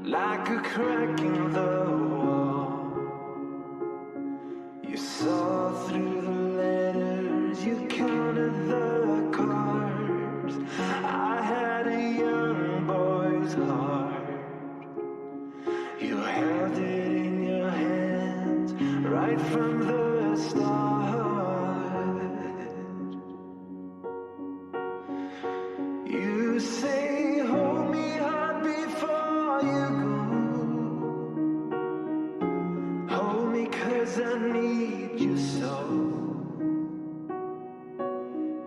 like a crack in the wall. You saw through the letters, you counted the cards. I had a young boy's heart. You held it in your hands right from the start. You say, hold me hard before you go. Hold me 'cause I need you so.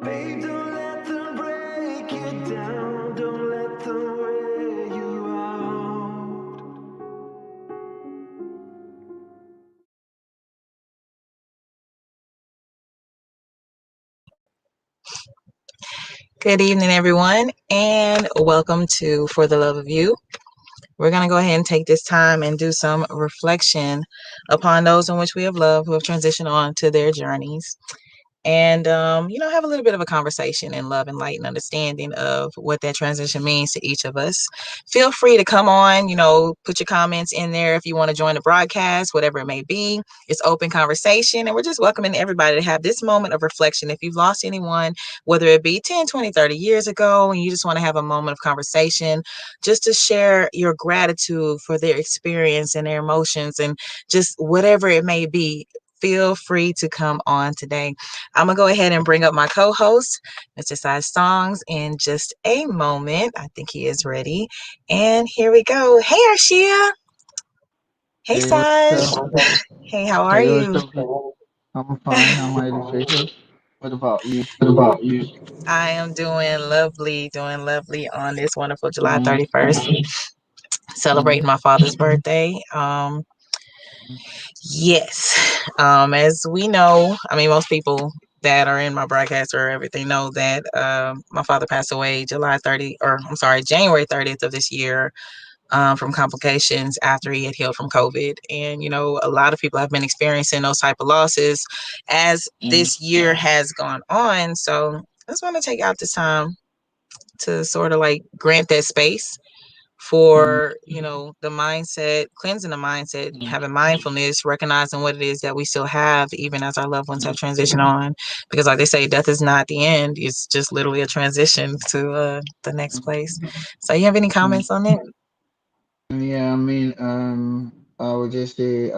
Babe, don't let them break you down. Don't let them wear you out. Good evening, everyone, and welcome to For the Love of You. We're going to go ahead and take this time and do some reflection upon those in which we have loved who have transitioned on to their journeys. And, have a little bit of a conversation in love and light and understanding of what that transition means to each of us. Feel free to come on, put your comments in there if you want to join the broadcast, whatever it may be. It's open conversation, and we're just welcoming everybody to have this moment of reflection. If you've lost anyone, whether it be 10, 20, 30 years ago, and you just want to have a moment of conversation, just to share your gratitude for their experience and their emotions and just whatever it may be, feel free to come on today. I'm going to go ahead and bring up my co-host, Mr. Side Songs, in just a moment. I think he is ready. And here we go. Hey, Arshia. Hey, Hey, what's Saj. up? Hey, how are Hey, what's you? up? I'm fine. I'm highly favored. What about you? I am doing lovely on this wonderful July Mm, 31st, celebrating mm, my father's birthday. Yes. As we know, I mean, most people that are in my broadcast or everything know that my father passed away January 30th of this year, from complications after he had healed from COVID. And, a lot of people have been experiencing those type of losses as mm, this year has gone on. So I just want to take out this time to sort of like grant that space mm, for the mindset, cleansing the mindset, mm, having mindfulness, recognizing what it is that we still have even as our loved ones have transitioned on, because like they say, death is not the end, it's just literally a transition to the next place. So you have any mm. comments on it? Yeah, I would just say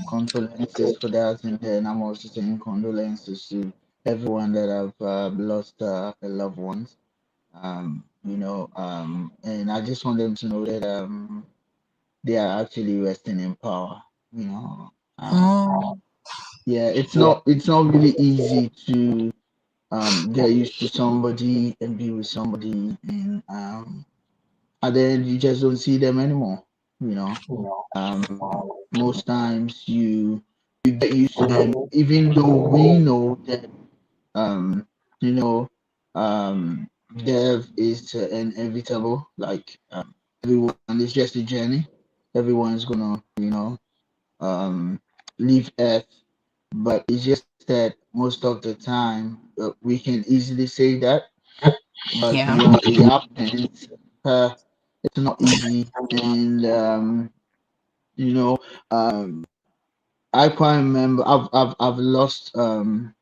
condolences for that, and then I'm also saying condolences to everyone that have lost their loved ones. And I just want them to know that they are actually resting in power. You know, um, Mm, yeah, it's not really easy to get used to somebody and be with somebody, and then you just don't see them anymore. You know, most times you get used to them, even though we know that um, you know, death is inevitable. Like everyone, it's just a journey. Everyone's gonna, um, leave Earth, but it's just that most of the time we can easily say that, but yeah. when it happens, uh, it's not easy. And you know, um, I quite remember I've lost loved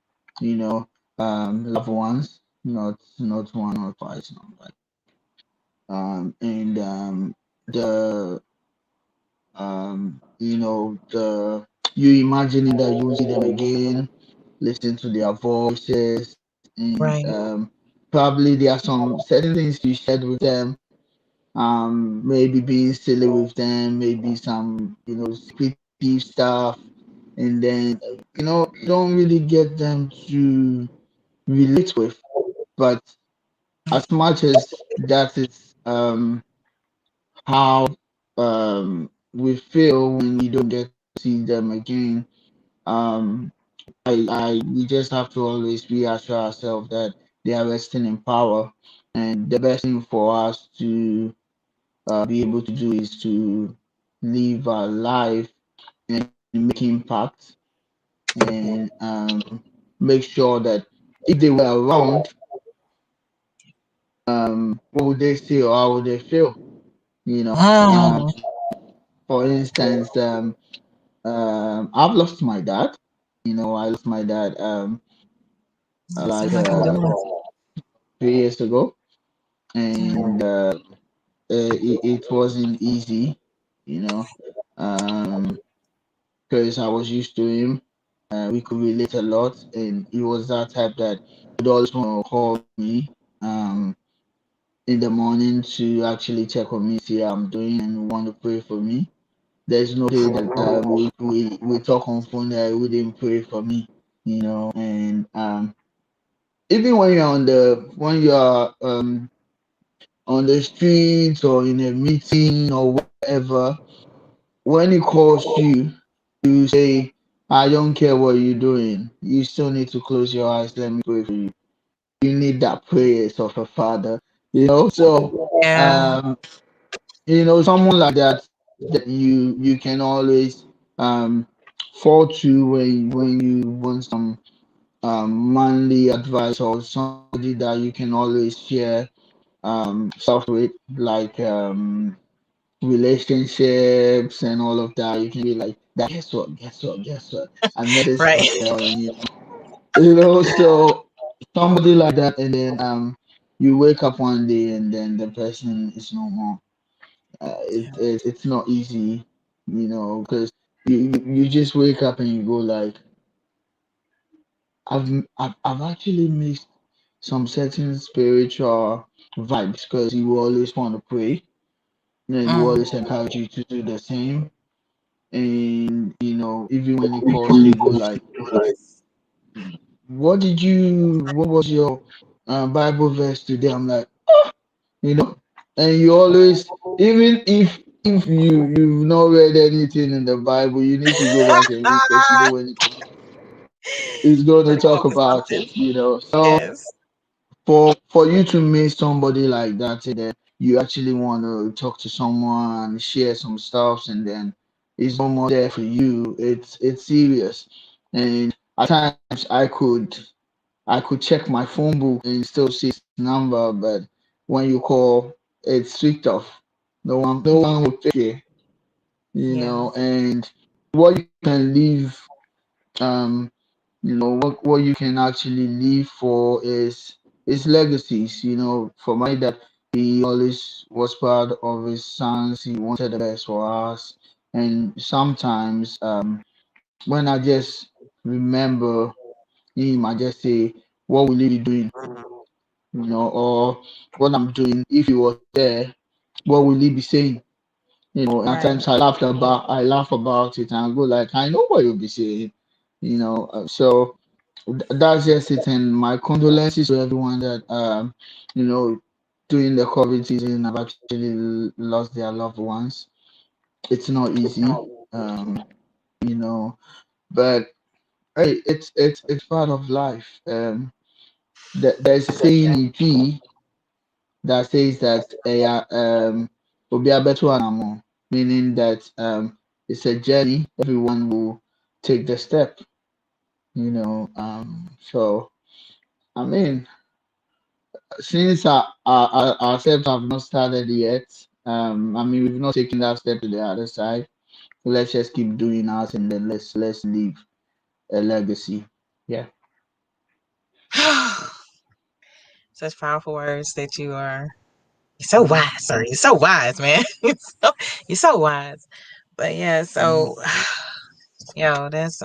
ones, not one or twice, not like and the the you imagining that you will see them again, listen to their voices, and Right. probably there are some certain things you shared with them, maybe being silly with them, maybe some secretive stuff, and then you don't really get them to relate with. But as much as that is how we feel when we don't get to see them again, um, I we just have to always reassure ourselves that they are resting in power, and the best thing for us to be able to do is to live our life and make impact, and make sure that if they were around, what would they say or how would they feel? You know, Mm. for instance, I've lost my dad. I lost my dad like Seem my condolences. 3 years ago, Yeah. and it wasn't easy, you know, um, because I was used to him. We could relate a lot, and he was that type that would always want to call me in the morning to actually check on me, see how I'm doing, and want to pray for me. There's no day that we talk on phone that he wouldn't pray for me, and even when you're on the streets or in a meeting or whatever, when he calls you, you say, I don't care what you're doing. You still need to close your eyes. Let me pray for you. You need that prayers of a father, So, Yeah. um, someone like that you can always um fall to when you want some manly advice, or somebody that you can always share stuff with, like relationships and all of that. You can be like, that guess what, I met this Right. girl, and so somebody like that, and then you wake up one day and then the person is no more. It's not easy, because you just wake up and you go like, I've actually missed some certain spiritual vibes, because you always want to pray, and you Mm. always encourage you to do the same. And even when he calls you, you go like, what was your Bible verse today? I'm like, you know, and you always, even if you've not read anything in the Bible, you need to go back and read, because when it's going to Gotta talk focus on about that. it. So Yes. for you to meet somebody like that, and then you actually want to talk to someone, share some stuff, and then it's no more there for you. It's serious, and at times I could check my phone book and still see his number, but when you call, it's switched off. No one will pick it, Yeah. and what you can leave, um, what you can actually leave for is legacies. For my dad, he always was proud of his sons. He wanted the best for us, and sometimes, when I just remember him, I just say, what will he be doing? Or what I'm doing, if he was there, what will he be saying? At Right. times I laugh about it, and I go like, I know what you'll be saying. So that's just it. And my condolences to everyone that you know during the COVID season have actually lost their loved ones. It's not easy, you know, but hey, it's part of life. There's a saying in G that says that obi abeto anamo, meaning that it's a journey. Everyone will take the step. So I mean, since our steps have not started yet, I mean, we've not taken that step to the other side. Let's just keep doing ours, and then let's leave a legacy. Yeah. Such powerful words that you are. You're so wise, sir. You're so wise, man. You're so wise. But yeah, Mhm. so yo, that's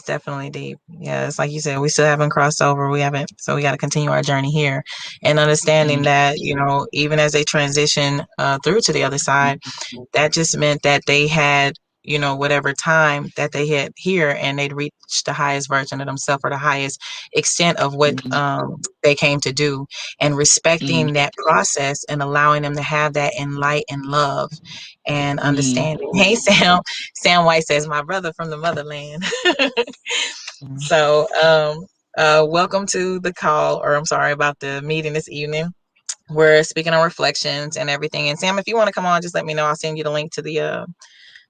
definitely deep. Yeah, it's like you said, we still haven't crossed over. We haven't, so we got to continue our journey here, and understanding Mhm. that even as they transition through to the other side, that just meant that they had whatever time that they had here, and they'd reached the highest version of themselves, or the highest extent of what Mhm. they came to do, and Mhm. respecting that process and allowing them to have that in light and love and Mhm. understanding. Hey, Sam White says, my brother from the motherland. So welcome to the call, or I'm sorry about the meeting this evening. We're speaking on reflections and everything. And Sam, if you want to come on, just let me know. I'll send you the link to the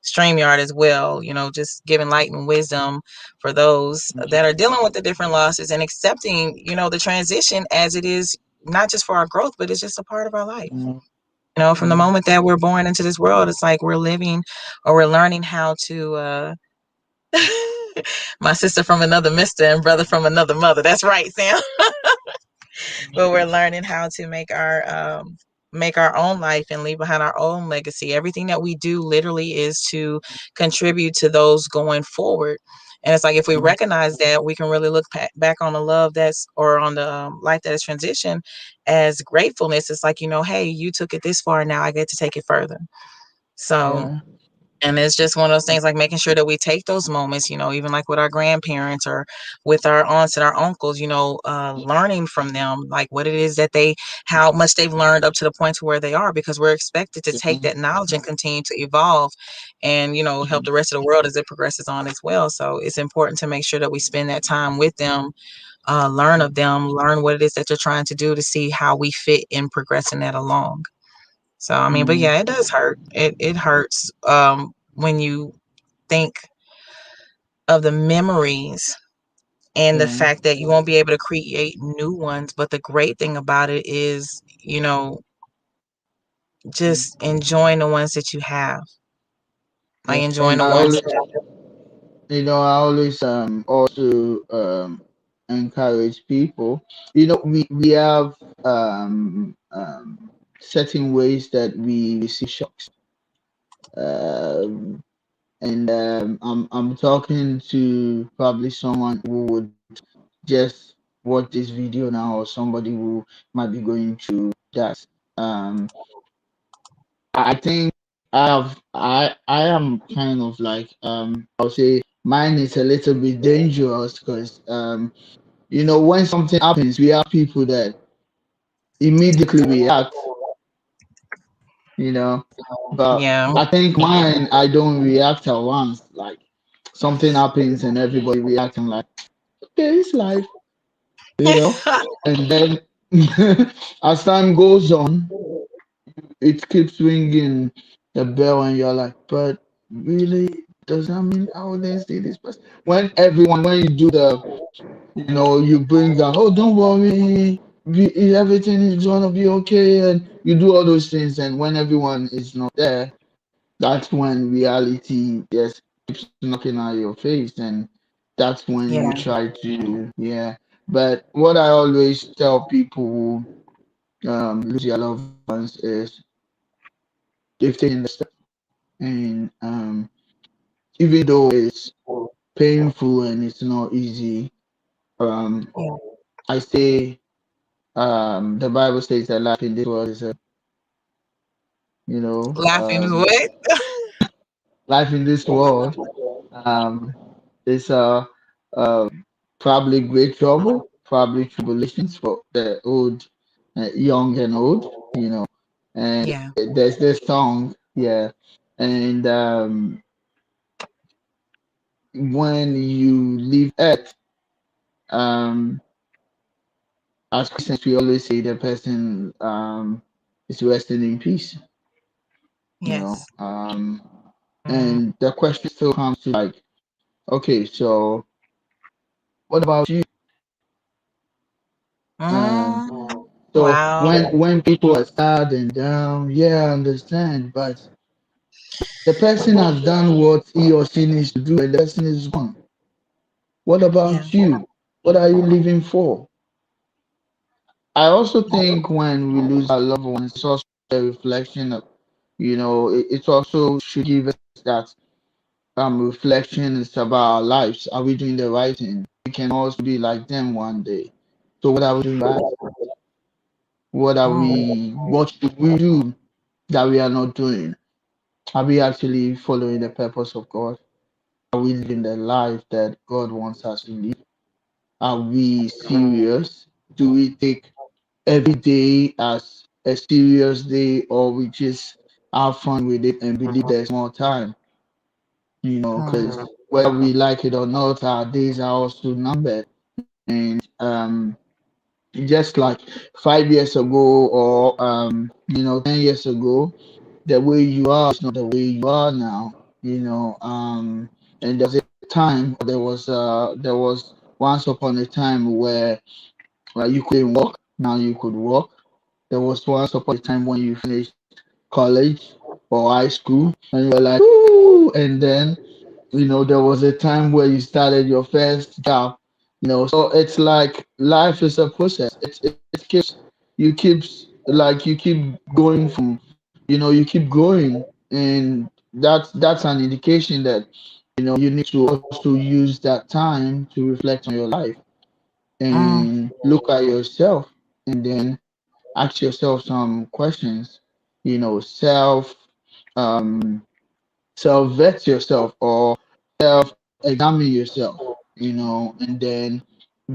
StreamYard as well. Just giving light and wisdom for those that are dealing with the different losses, and accepting, the transition as it is, not just for our growth, but it's just a part of our life. Mhm. You know, from the Mm. moment that we're born into this world, it's like we're living or we're learning how to my sister from another mister and brother from another mother. That's right, Sam. But we're learning how to make our own life and leave behind our own legacy. Everything that we do literally is to contribute to those going forward. And it's like if we Mm. recognize that, we can really look back on the love that's or on the life that is transitioned as gratefulness. It's like, you know, hey, you took it this far, now I get to take it further. So Yeah. and it's just one of those things like making sure that we take those moments, you know, even like with our grandparents or with our aunts and our uncles, you know, learning from them, like what it is that how much they've learned up to the point to where they are, because we're expected to take Yeah. that knowledge and continue to evolve and, you know, help the rest of the world as it progresses on as well. So it's important to make sure that we spend that time with them, learn of them, learn what it is that they're trying to do to see how we fit in progressing that along. So I mean, but Mm. yeah, it does hurt. It hurts when you think of the memories and the Yeah. fact that you won't be able to create new ones. But the great thing about it is, you know, just enjoying the ones that you have, like Yeah. enjoying And the I ones always, that I always also encourage people. We have certain ways that we receive shocks. Um, and I'm talking to probably someone who would just watch this video now, or somebody who might be going through that. Um, I think I am kind of like I'll say mine is a little bit dangerous because when something happens, we have people that immediately react, you know. But yeah, I think mine, I don't react at once. Like something happens and everybody reacts. I'm like, okay, it's life, you know. And then as time goes on, it keeps ringing the bell, and you're like, but really, does that mean I wouldn't see this person? When you do you bring that, oh, don't worry, everything is gonna be okay, and you do all those things, and when everyone is not there, that's when reality just keeps knocking at your face, and that's when you yeah, try to, yeah. But what I always tell people who lose their loved ones is they've taken the step, and even though it's painful and it's not easy, um, yeah. I say the Bible says that life in this world is you know, Laughing is um, what? life in this world um, is probably great trouble, probably tribulations for the old, young and old, and Yeah, there's this song, yeah, and when you leave Earth, um, as Christians, we always say the person is resting in peace, you know. yes. Mm, And the question still comes to like, okay, so what about you? Um, mm, so wow. when people are sad and down, yeah, I understand, but the person has done what he or she needs to do, and the person is gone. What Yeah, about you? What are you living for? I also think when we lose our loved ones, it's also a reflection of, it also should give us that reflection is about our lives. Are we doing the right thing? We can also be like them one day. So what are we doing right? mm, What should we do that we are not doing? Are we actually following the purpose of God? Are we living the life that God wants us to live? Are we serious? Do we take every day as a serious day, or we just have fun with it and believe there's more time? mm, Because whether we like it or not, our days are also numbered. And just like 5 years ago, or 10 years ago, the way you are is not the way you are now. And there was a time, there was once upon a time where you couldn't walk. Now you could walk. There was once upon a time when you finished college or high school, and you're like, ooh, and then there was a time where you started your first job. So it's like life is a process. It keeps you keep going from you keep growing, and that's an indication that you need to also use that time to reflect on your life Mm, and look at yourself, and then ask yourself some questions. Self um self-vet yourself or self-examine yourself, and then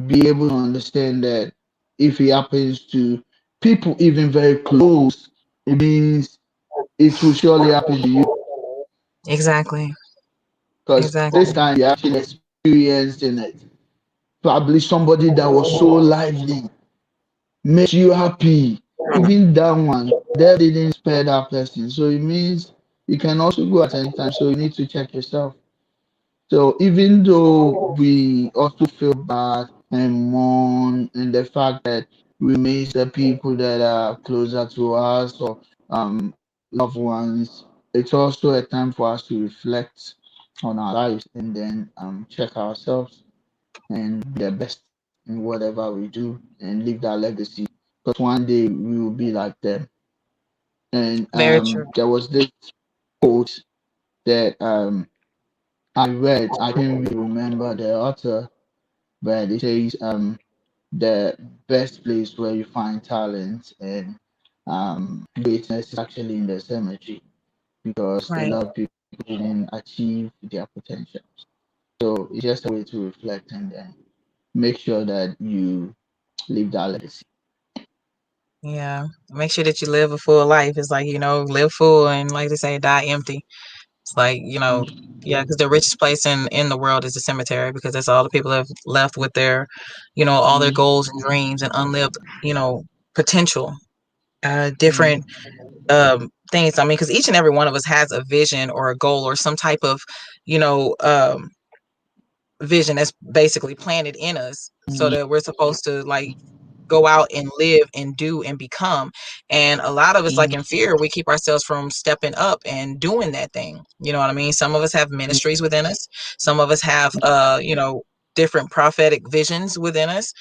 be able to understand that if it happens to people even very close, it means it will surely happen to you, exactly. because this Exactly. time you actually experienced in it. Probably somebody that was so lively, makes you happy. Even that one, they didn't spare that person. So it means you can also go at any time. So you need to check yourself. So even though we also feel bad and mourn in the fact that we miss the people that are closer to us or loved ones, it's also a time for us to reflect on our lives and then check ourselves and be the best in whatever we do and leave that legacy. Because one day we will be like them. And Very true. there was this quote that I read. I can't really remember the author, but it says the best place where you find talent and greatness is actually in the cemetery, because a Right. lot of people didn't achieve their potential. So it's just a way to reflect and then make sure that you leave that legacy. Yeah. Make sure that you live a full life. It's like, live full and like they say, die empty. It's like, yeah, because the richest place in the world is the cemetery because that's all the people have left with their, all their Mhm, goals and dreams and unlived, potential. Different mhm, things. I mean, because each and every one of us has a vision or a goal or some type of, you know, um, vision that's basically planted in us so mhm, that we're supposed to like go out and live and do and become. And a lot of us, like mhm, in fear, we keep ourselves from stepping up and doing that thing. You know what I mean? Some of us have ministries within us. Some of us have different prophetic visions within us.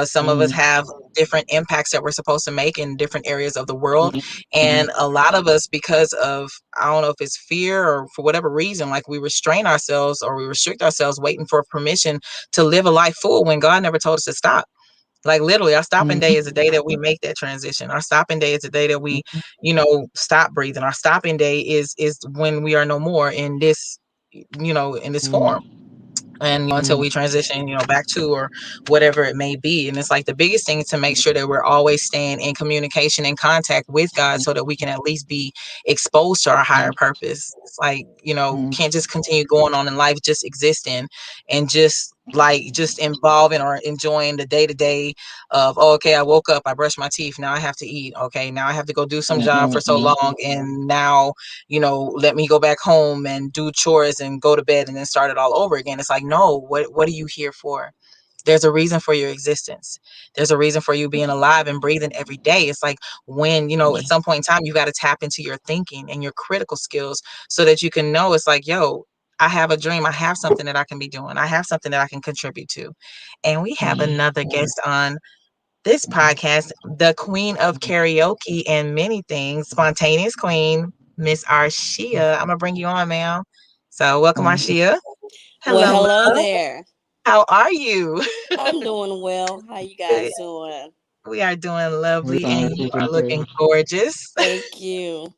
Some of us mhm, have different impacts that we're supposed to make in different areas of the world. mhm, And mhm, a lot of us, because of, I don't know if it's fear or for whatever reason, like we restrain ourselves or we restrict ourselves waiting for permission to live a life full when God never told us to stop. Like literally, our stopping day mhm, is the day that we make that transition. Our stopping day is the day that we, mhm, stop breathing. Our stopping day is when we are no more in this, in this form, mhm, and until we transition back to or whatever it may be. And it's like the biggest thing is to make sure that we're always staying in communication and contact with God so that we can at least be exposed to our higher purpose. It's like mhm, can't just continue going on in life just existing and just involving or enjoying the day to day of, oh, okay, I woke up, I brushed my teeth, now I have to eat, okay, now I have to go do some job for so mhm, long, and now let me go back home and do chores and go to bed and then start it all over again. It's like, no, what are you here for? There's a reason for your existence. There's a reason for you being alive and breathing every day. It's like when, at some point in time, you got to tap into your thinking and your critical skills so that you can know it's like, yo, I have a dream. I have something that I can be doing. I have something that I can contribute to. And we have mhm, another guest on this podcast, the queen of karaoke and many things, spontaneous queen, Miss Arshia. I'm gonna bring you on, ma'am. So welcome, mhm. Arshia. Well, Hello, hello love. there. How are you? I'm doing well. How you Good. guys doing? We are doing We lovely, and can you take are looking care. gorgeous. Thank you.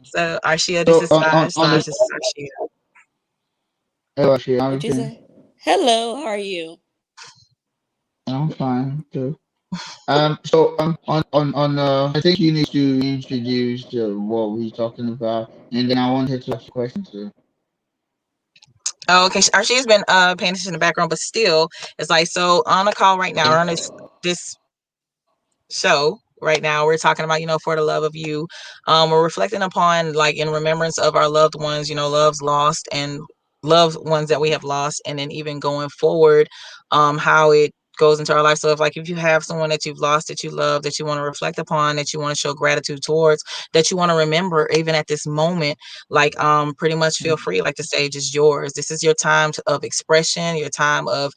So Arshia, this So is Saj. on Saj, the this is Arshia. oh, actually, how you What you been? say? Hello, how are you? I'm fine too. On I think you need to introduce what we're talking about, and then I wanted to ask you questions too. Oh, okay. Arshia's been paying attention in the background, but still, it's like so on a call right now. We're on this show right now. We're talking about, for the love of you. We're reflecting upon like in remembrance of our loved ones, loves lost and loved ones that we have lost, and then even going forward, how it goes into our life. So if you have someone that you've lost, that you love, that you want to reflect upon, that you want to show gratitude towards, that you want to remember even at this moment, like pretty much feel free. Like, the stage is yours. This is your time of expression, your time of,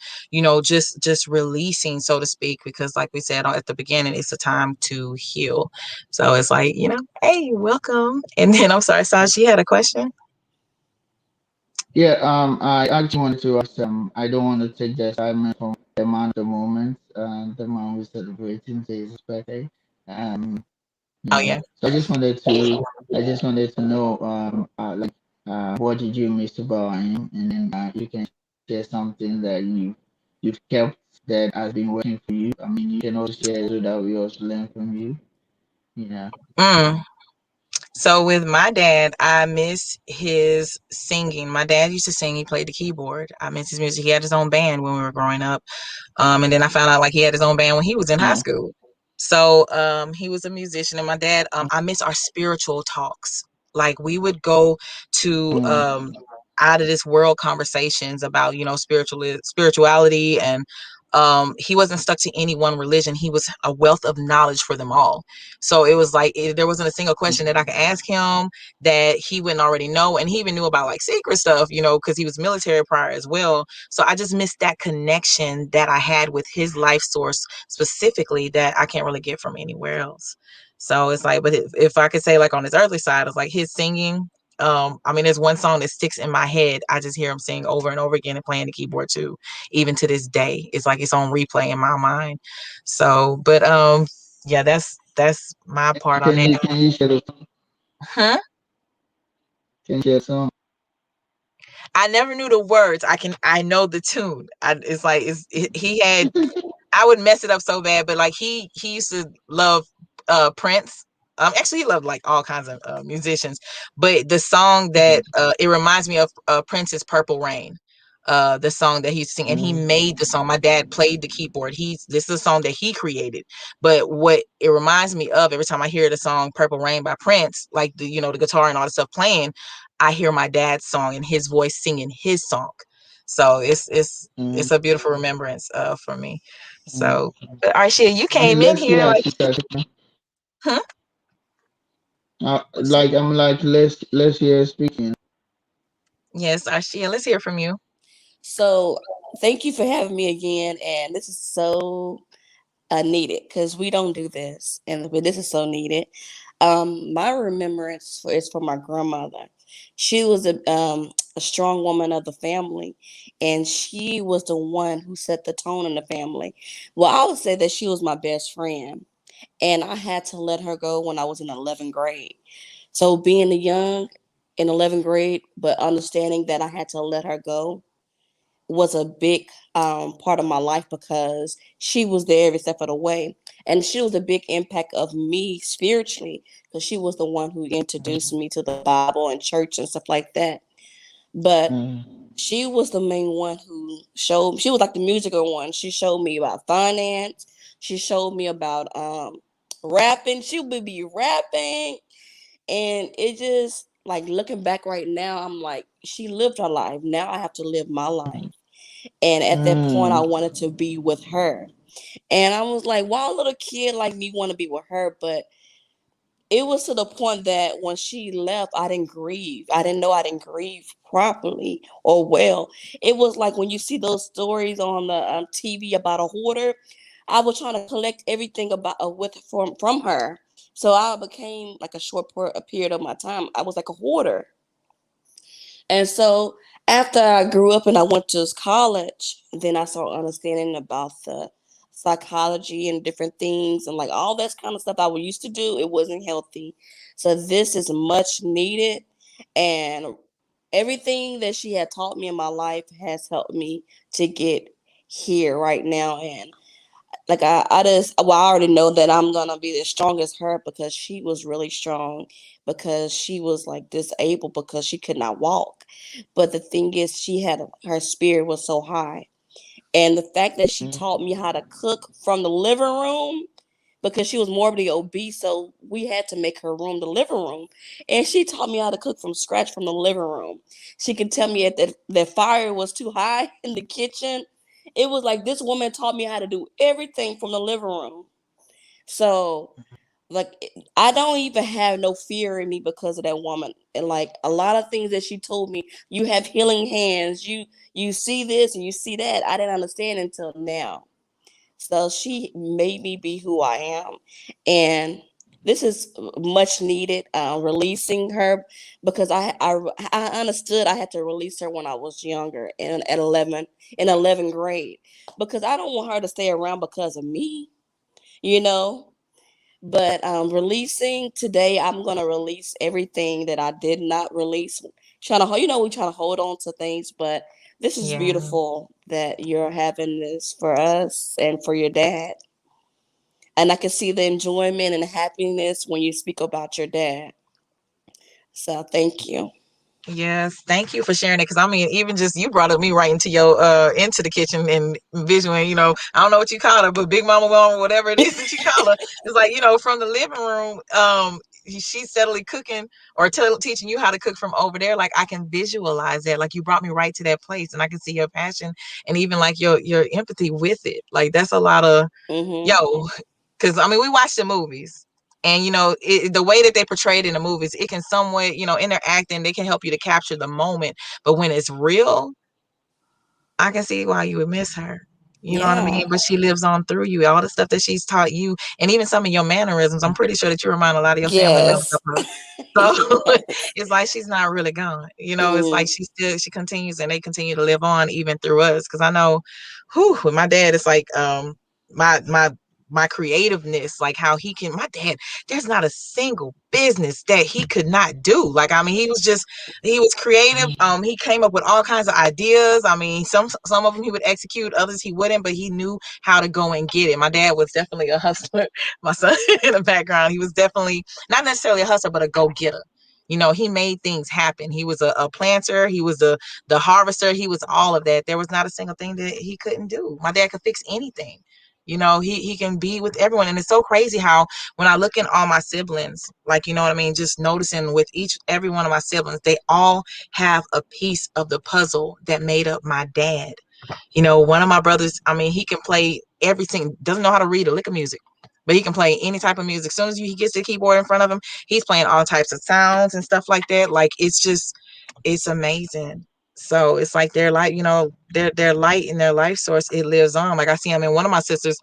just releasing, so to speak, because like we said at the beginning, it's a time to heal. So it's like, hey, welcome. And then I'm sorry, Saj, you had a question? Yeah, I actually wanted to ask, I don't want to take the assignment from the man at the moment, the man who's celebrating his birthday. Um, Oh yeah. So I just wanted to know, what did you miss about him, and then you can share something that you've kept that has been working for you. I mean, you can also share so that we also learn from you. Yeah. Mm. So with my dad, I miss his singing. My dad used to sing. He played the keyboard. I miss his music. He had his own band when we were growing up. And then I found out like he had his own band when he was in high Oh. school. So he was a musician. And my dad, I miss our spiritual talks. Like, we would go to out of this world conversations about, spirituality, and he wasn't stuck to any one religion. He was a wealth of knowledge for them all. So it was like, there wasn't a single question that I could ask him that he wouldn't already know. And he even knew about like secret stuff, because he was military prior as well. So I just missed that connection that I had with his life source specifically, that I can't really get from anywhere else. So it's like, but if I could say, like, on his earthly side, it's like his singing. I mean, there's one song that sticks in my head. I just hear him sing over and over again, and playing the keyboard too, even to this day. It's like it's on replay in my mind. So, but yeah, that's my part on it. Can you share the song? Huh? Can you share the song? I never knew the words. I know the tune. It's like he had. I would mess it up so bad, but like he used to love Prince. Actually, he loved like all kinds of musicians, but the song that it reminds me of Prince's "Purple Rain." The song that he used to sing, and he made the song. My dad played the keyboard. This is a song that he created. But what it reminds me of every time I hear the song "Purple Rain" by Prince, like the guitar and all the stuff playing, I hear my dad's song and his voice singing his song. So it's a beautiful remembrance for me. So, but Arshia, you I mean, came in let's here hear like, Ashika. huh? Let's hear speaking. Yes, Arshia, let's hear from you. So thank you for having me again. And this is so needed because we don't do this. And this is so needed. My remembrance is for my grandmother. She was a strong woman of the family, and she was the one who set the tone in the family. Well, I would say that she was my best friend, and I had to let her go when I was in 11th grade. So being young in 11th grade, but understanding that I had to let her go was a big part of my life because she was there every step of the way. And she was a big impact of me spiritually because she was the one who introduced me to the Bible and church and stuff like that. But she was the main one who she was like the musical one. She showed me about finance. She showed me about rapping. She would be rapping. And it just, like, looking back right now, I'm like, she lived her life. Now I have to live my life. And at that point, I wanted to be with her. And I was like, why a little kid like me want to be with her? But it was to the point that when she left, I didn't grieve. I didn't know I didn't grieve properly or well. It was like when you see those stories on the TV about a hoarder. I was trying to collect everything about from her. So I became like a period of my time. I was like a hoarder. And so after I grew up and I went to college, then I started understanding about the psychology and different things and like all that kind of stuff I used to do. It wasn't healthy. So this is much needed. And everything that she had taught me in my life has helped me to get here right now. And like I already know that I'm gonna be as strong as her because she was really strong because she was like disabled because she could not walk. But the thing is, her spirit was so high, and the fact that she taught me how to cook from the living room because she was morbidly obese, so we had to make her room the living room, and she taught me how to cook from scratch from the living room. She could tell me that the fire was too high in the kitchen It was like this woman taught me how to do everything from the living room. So like I don't even have no fear in me because of that woman. And like a lot of things that she told me, you have healing hands, you see this and you see that. I didn't understand until now. So she made me be who I am. And this is much needed, releasing her, because I understood I had to release her when I was younger and at 11 in 11th grade, because I don't want her to stay around because of me, you know. But releasing today, I'm gonna release everything that I did not release. Trying to, we trying to hold on to things, but this is Yeah. beautiful that you're having this for us and for your dad. And I can see the enjoyment and happiness when you speak about your dad. So thank you. Yes, thank you for sharing it. Because I mean, even just you brought up me right into your into the kitchen and visual. You know, I don't know what you call her, but Big Mama Gone, whatever it is that you call her, it's like from the living room. She's steadily cooking or teaching you how to cook from over there. Like I can visualize that. Like you brought me right to that place, and I can see your passion and even like your empathy with it. Like that's a lot of yo. Because I mean, we watch the movies. And the way that they portray it in the movies, it can somewhat, in their acting, they can help you to capture the moment. But when it's real, I can see why you would miss her. You know what I Yeah. mean? But she lives on through you. All the stuff that she's taught you, and even some of your mannerisms. I'm pretty sure that you remind a lot of your family members of Yes. her. So Yes. it's like she's not really gone. It's like Mm. she continues, and they continue to live on even through us. Because I know, with my dad, it's like my creativeness, like how my dad, there's not a single business that he could not do. Like, I mean, he was creative. He came up with all kinds of ideas. I mean, some of them he would execute, others he wouldn't, but he knew how to go and get it. My dad was definitely a hustler. My son in the background, he was definitely not necessarily a hustler, but a go-getter. He made things happen. He was a planter. He was the harvester. He was all of that. There was not a single thing that he couldn't do. My dad could fix anything. He can be with everyone. And it's so crazy how when I look in all my siblings, like, what I mean, just noticing with every one of my siblings, they all have a piece of the puzzle that made up my dad. One of my brothers, I mean, he can play everything, doesn't know how to read or lick of music, but he can play any type of music. As soon as he gets the keyboard in front of him, he's playing all types of sounds and stuff like that. Like, it's amazing. So it's like their light, their light and their life source, it lives on. Like I see him in one of my sisters,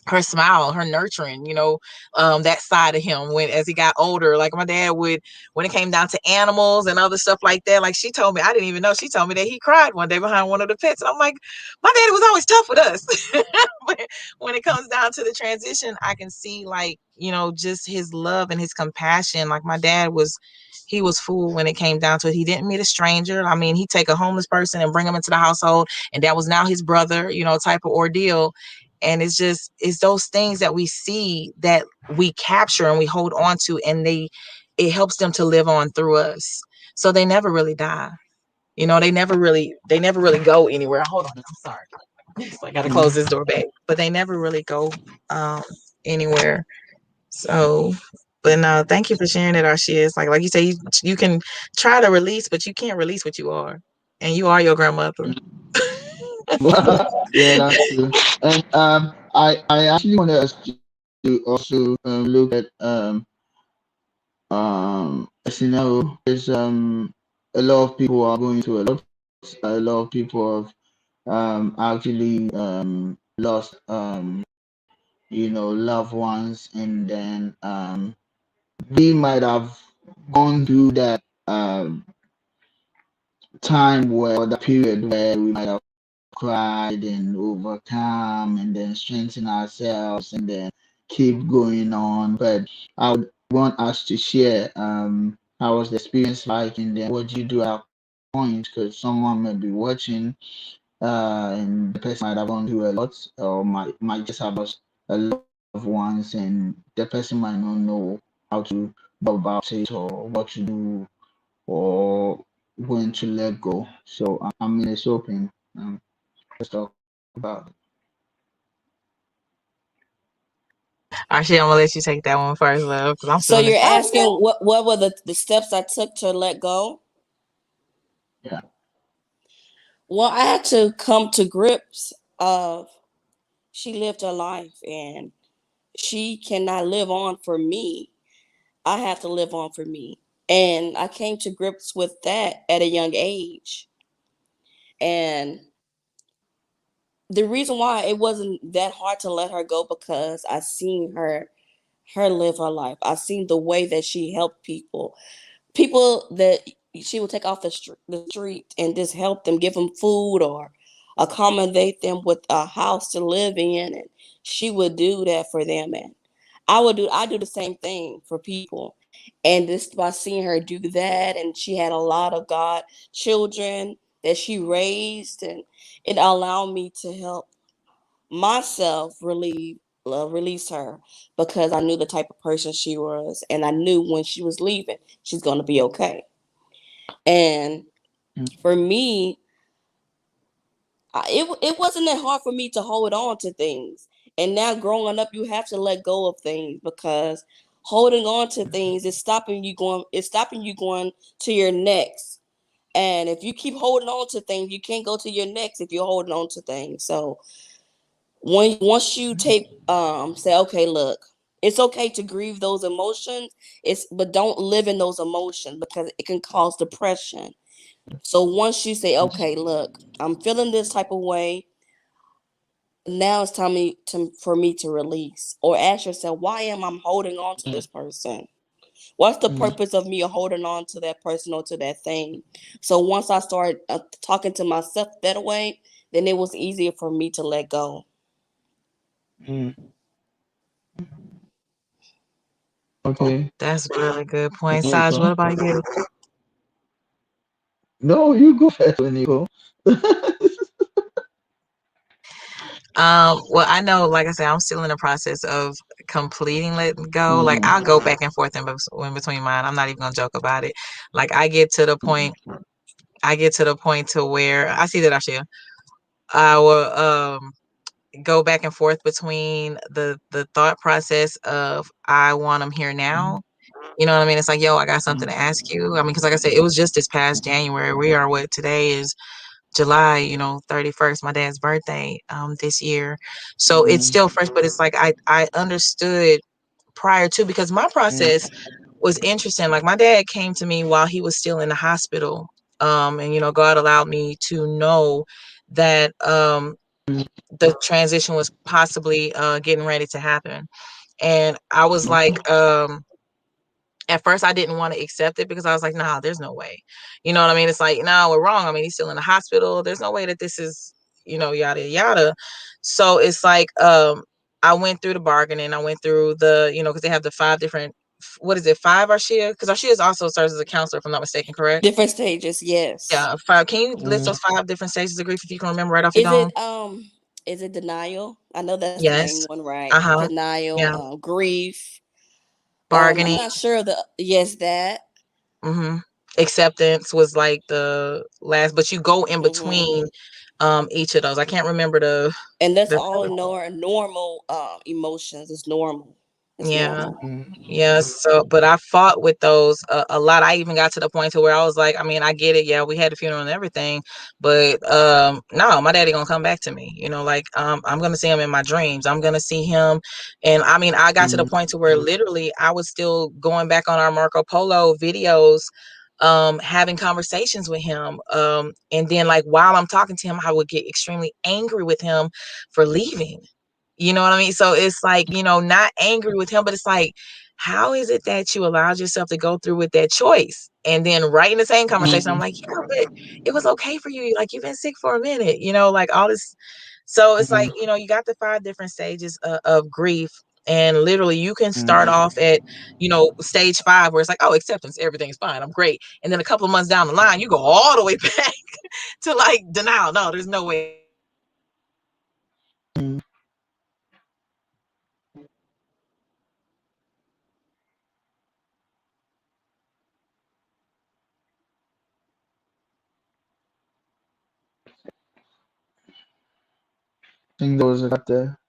her smile, her nurturing, that side of him when as he got older. Like my dad would, when it came down to animals and other stuff like that. Like she told me, I didn't even know. She told me that he cried one day behind one of the pets. And I'm like, my daddy was always tough with us. But when it comes down to the transition, I can see like, just his love and his compassion. Like my dad he was full when it came down to it. He didn't meet a stranger. I mean, he'd take a homeless person and bring him into the household, and that was now his brother, type of ordeal. And it's those things that we see that we capture and we hold on to, and it helps them to live on through us. So they never really die. They never really go anywhere. Hold on, I'm sorry. So I gotta close this door back. But they never really go anywhere. So, but no, thank you for sharing it, Arshias. Like you say, you can try to release, but you can't release what you are. And you are your grandmother. Yeah, that's true. And I actually wanted us to also look at a scenario. There's a lot of people are going through a lot of people have actually lost loved ones, and then we might have gone through that time where the period where we might have cried and overcome and then strengthen ourselves and then keep going on. But I would want us to share how was the experience like, and then what you do at point, because someone may be watching and the person might have gone through a lot or might just have lost a lot of ones, and the person might not know how to go about it or what to do or when to let go. So I mean, it's open. Let's talk about it. Actually, I'm gonna let you take that one first, love, because I'm So feeling you're excited. asking what were the steps I took to let go? Yeah. Well, I had to come to grips of she lived her life and she cannot live on for me. I have to live on for me. And I came to grips with that at a young age. And the reason why it wasn't that hard to let her go because I seen her live her life. I seen the way that she helped people that she would take off the street and just help them, give them food or accommodate them with a house to live in, and she would do that for them. And I do the same thing for people. And just by seeing her do that, and she had a lot of God children that she raised, and it allowed me to help myself release her because I knew the type of person she was, and I knew when she was leaving, she's going to be okay. And for me, it wasn't that hard for me to hold on to things. And now growing up, you have to let go of things because holding on to things is stopping you going. It's stopping you going to your next. And if you keep holding on to things, you can't go to your next if you're holding on to things. So once you take say, okay, look, it's okay to grieve those emotions. But don't live in those emotions because it can cause depression. So once you say, okay, look, I'm feeling this type of way, now it's time for me to release. Or ask yourself, why am I holding on to this person? What's the purpose of me holding on to that person or to that thing? So once I started talking to myself that way, then it was easier for me to let go. Okay. That's a really good point. Saj, what Nico. about you? No, you go first, Nico. Well, I know, like I said, I'm still in the process of completing letting go. Like I'll go back and forth in between mine. I'm not even gonna joke about it. Like I get to the point to where I see that I will go back and forth between the thought process of I want them here now. You know what I mean? It's like, yo, I got something to ask you. I mean, because like I said, it was just this past January. We are what today is July, 31st, my dad's birthday, this year. So it's still fresh, but it's like I understood prior to, because my process was interesting. Like my dad came to me while he was still in the hospital. And God allowed me to know that the transition was possibly getting ready to happen. And I was like, at first I didn't want to accept it because I was like, nah, there's no way. You know what I mean? It's like, no, we're wrong. I mean, he's still in the hospital. There's no way that this is, yada yada. So it's like I went through the bargaining. I went through the, because they have the 5 different, what is it, 5 Arshia? Because Arshia also serves as a counselor, if I'm not mistaken, correct? Different stages, yes. Yeah, 5. Can you list those 5 different stages of grief if you can remember right off your Is dome? it denial? I know that's the main Yes. one, right? Uh-huh. Denial, Yeah. grief. I'm Bargaining. not sure of the yes that. Mm-hmm. Acceptance was like the last, but you go in Mm-hmm. between each of those. I can't remember And that's the all normal emotions. It's normal. It's yeah. normal. Yeah, so but I fought with those a lot. I even got to the point to where I was like, I mean, I get it. Yeah, we had a funeral and everything, but no, my daddy gonna come back to me. Like I'm gonna see him in my dreams. I'm gonna see him, and I mean, I got to the point to where literally I was still going back on our Marco Polo videos, having conversations with him, and then like while I'm talking to him, I would get extremely angry with him for leaving. You know what I mean? So it's like, not angry with him, but it's like, how is it that you allowed yourself to go through with that choice? And then right in the same conversation, I'm like, yeah, but it was okay for you. Like you've been sick for a minute, like all this. So it's like, you got the 5 different stages of grief. And literally you can start off at, stage 5 where it's like, oh, acceptance, everything's fine. I'm great. And then a couple of months down the line, you go all the way back to like denial. No, there's no way. I think there was a cut there.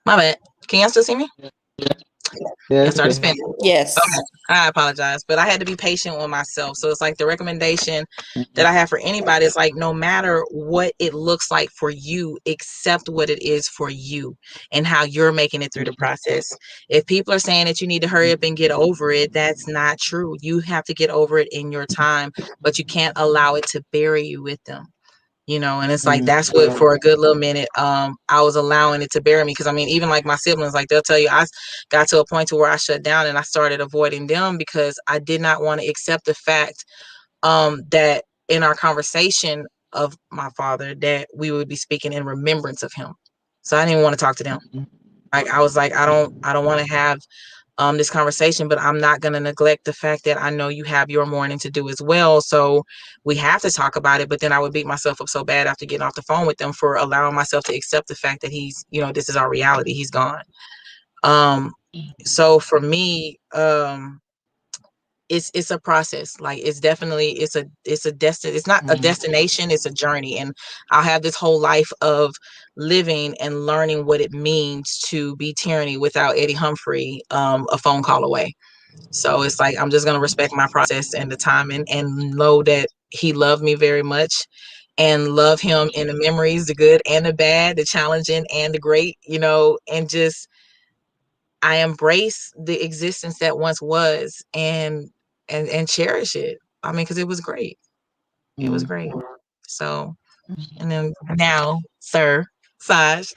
My bad. Can y'all still see me? Yeah, I started okay. spinning. Yes. Okay, I apologize, but I had to be patient with myself. So it's like the recommendation that I have for anybody is like, no matter what it looks like for you, accept what it is for you and how you're making it through the process. If people are saying that you need to hurry up and get over it, that's not true. You have to get over it in your time, but you can't allow it to bury you with them. And it's like that's what for a good little minute I was allowing it to bury me, because I mean, even like my siblings, like they'll tell you, I got to a point to where I shut down and I started avoiding them because I did not want to accept the fact that in our conversation of my father that we would be speaking in remembrance of him. So I didn't even want to talk to them. Like I was like, I don't want to have this conversation, but I'm not going to neglect the fact that I know you have your mourning to do as well. So we have to talk about it. But then I would beat myself up so bad after getting off the phone with them for allowing myself to accept the fact that he's, this is our reality. He's gone. So for me, it's a process. Like it's definitely it's a it's not a destination, it's a journey. And I'll have this whole life of living and learning what it means to be tyranny without Eddie Humphrey a phone call away. So it's like I'm just gonna respect my process and the time, and know that he loved me very much, and love him in the memories, the good and the bad, the challenging and the great, and just I embrace the existence that once was, and cherish it. I mean, because it was great. It was great. So, and then now, sir, Saj.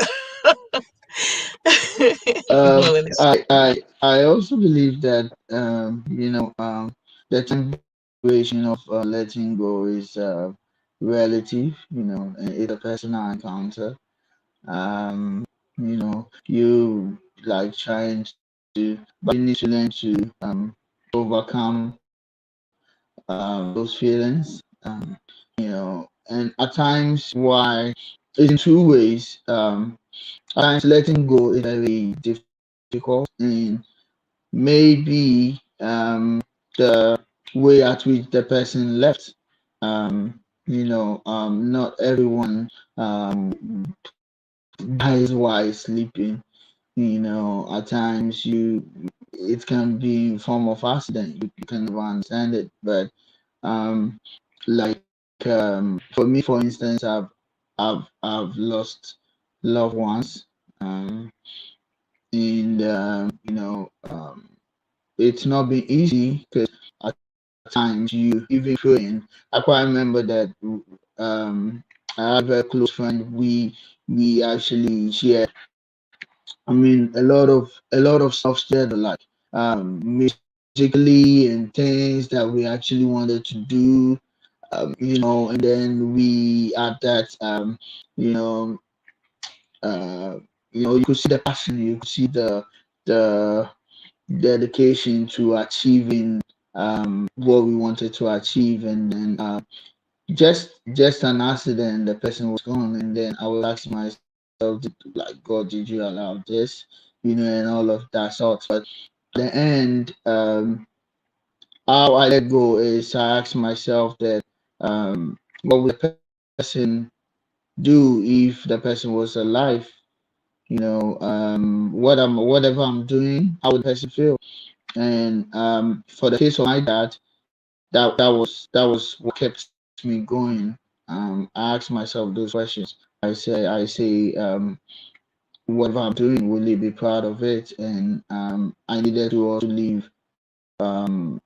I also believe that the duration of letting go is relative. And it's a personal encounter. You like trying to, but you need to learn to overcome those feelings. And at times, why it's in two ways. At times, letting go is very difficult, and maybe the way at which the person left. Not everyone dies while sleeping. At times it can be in form of accident. You can never understand it, but um, like for me, for instance, I've lost loved ones, and it's not been easy because at times you even feeling. I quite remember that I have a close friend. We actually shared. I mean, a lot of stuff shared alike. Musically and things that we actually wanted to do. And then we at that you know you could see the passion, you could see the dedication to achieving what we wanted to achieve, and then just an accident, the person was gone, and then I was asking myself, like, God, did you allow this, and all of that sort. But at the end, how I let go is I asked myself that what would the person do if the person was alive? Whatever I'm doing, how would the person feel? And for the case of my dad, that was what kept me going. I asked myself those questions. I say, whatever I'm doing, will he be proud of it? And I needed to also leave, the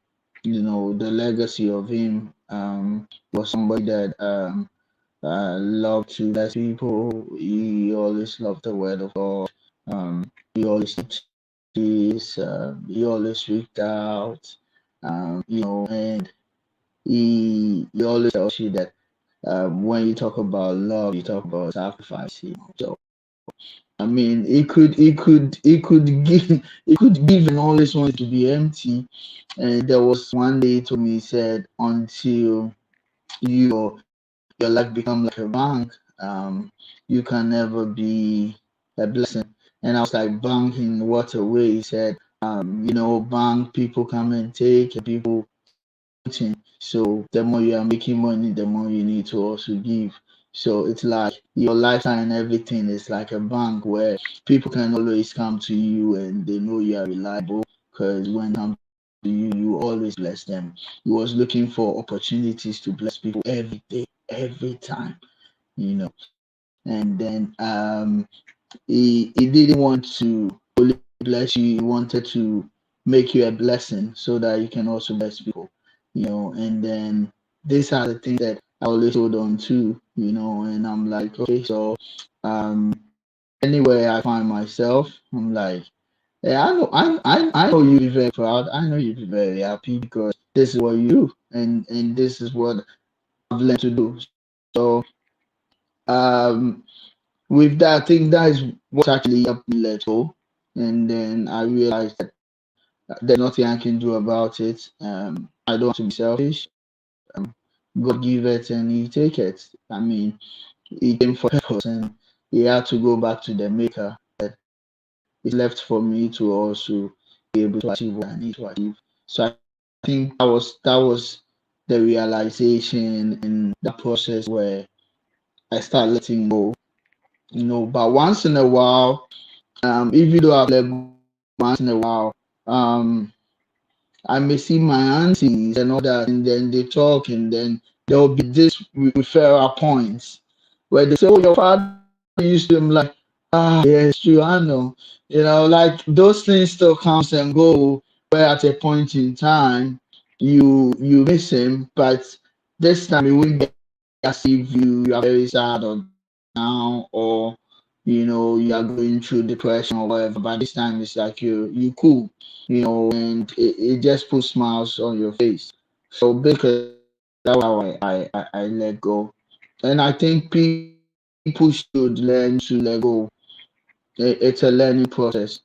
legacy of him. Was somebody that loved to bless people. He always loved the word of God. He always teaches. He always reached out. And he always tells you that when you talk about love, you talk about sacrifice. So I mean, it could give and always want to be empty. And there was one day he told me, he said, until your life become like a bank, you can never be a blessing. And I was like, bank in what a way? He said, bank people come and take, and people. So the more you are making money, the more you need to also give. So it's like your lifestyle and everything is like a bank where people can always come to you and they know you are reliable because when they come to you, you always bless them. He was looking for opportunities to bless people every day, every time, you know. And then he didn't want to only bless you, he wanted to make you a blessing so that you can also bless people, and then these are the things that I always hold on to, and I'm like, okay, so anywhere I find myself, I'm like, yeah, I know you'll be very proud. I know you'll be very happy because this is what you do, and this is what I've learned to do. So um, with that, I think that is what actually helped me let go. And then I realized that there's nothing I can do about it. I don't want to be selfish. God give it and He take it. I mean, He came for purpose and He had to go back to the Maker. It's left for me to also be able to achieve what I need to achieve. So I think that was the realization in that process where I start letting go. But once in a while, even though I've let go once in a while, um, I may see my aunties and all that, and then they talk, and then there will be this referral points where they say, "Oh, your father used to." I'm like, "Ah, yes, true, I know." Like those things still comes and go. Where at a point in time, you miss him, but this time it won't be as if you are very sad or down, or you are going through depression or whatever. But this time it's like you cool, and it just puts smiles on your face. So because that's how I let go. And I think people should learn to let go. It's a learning process.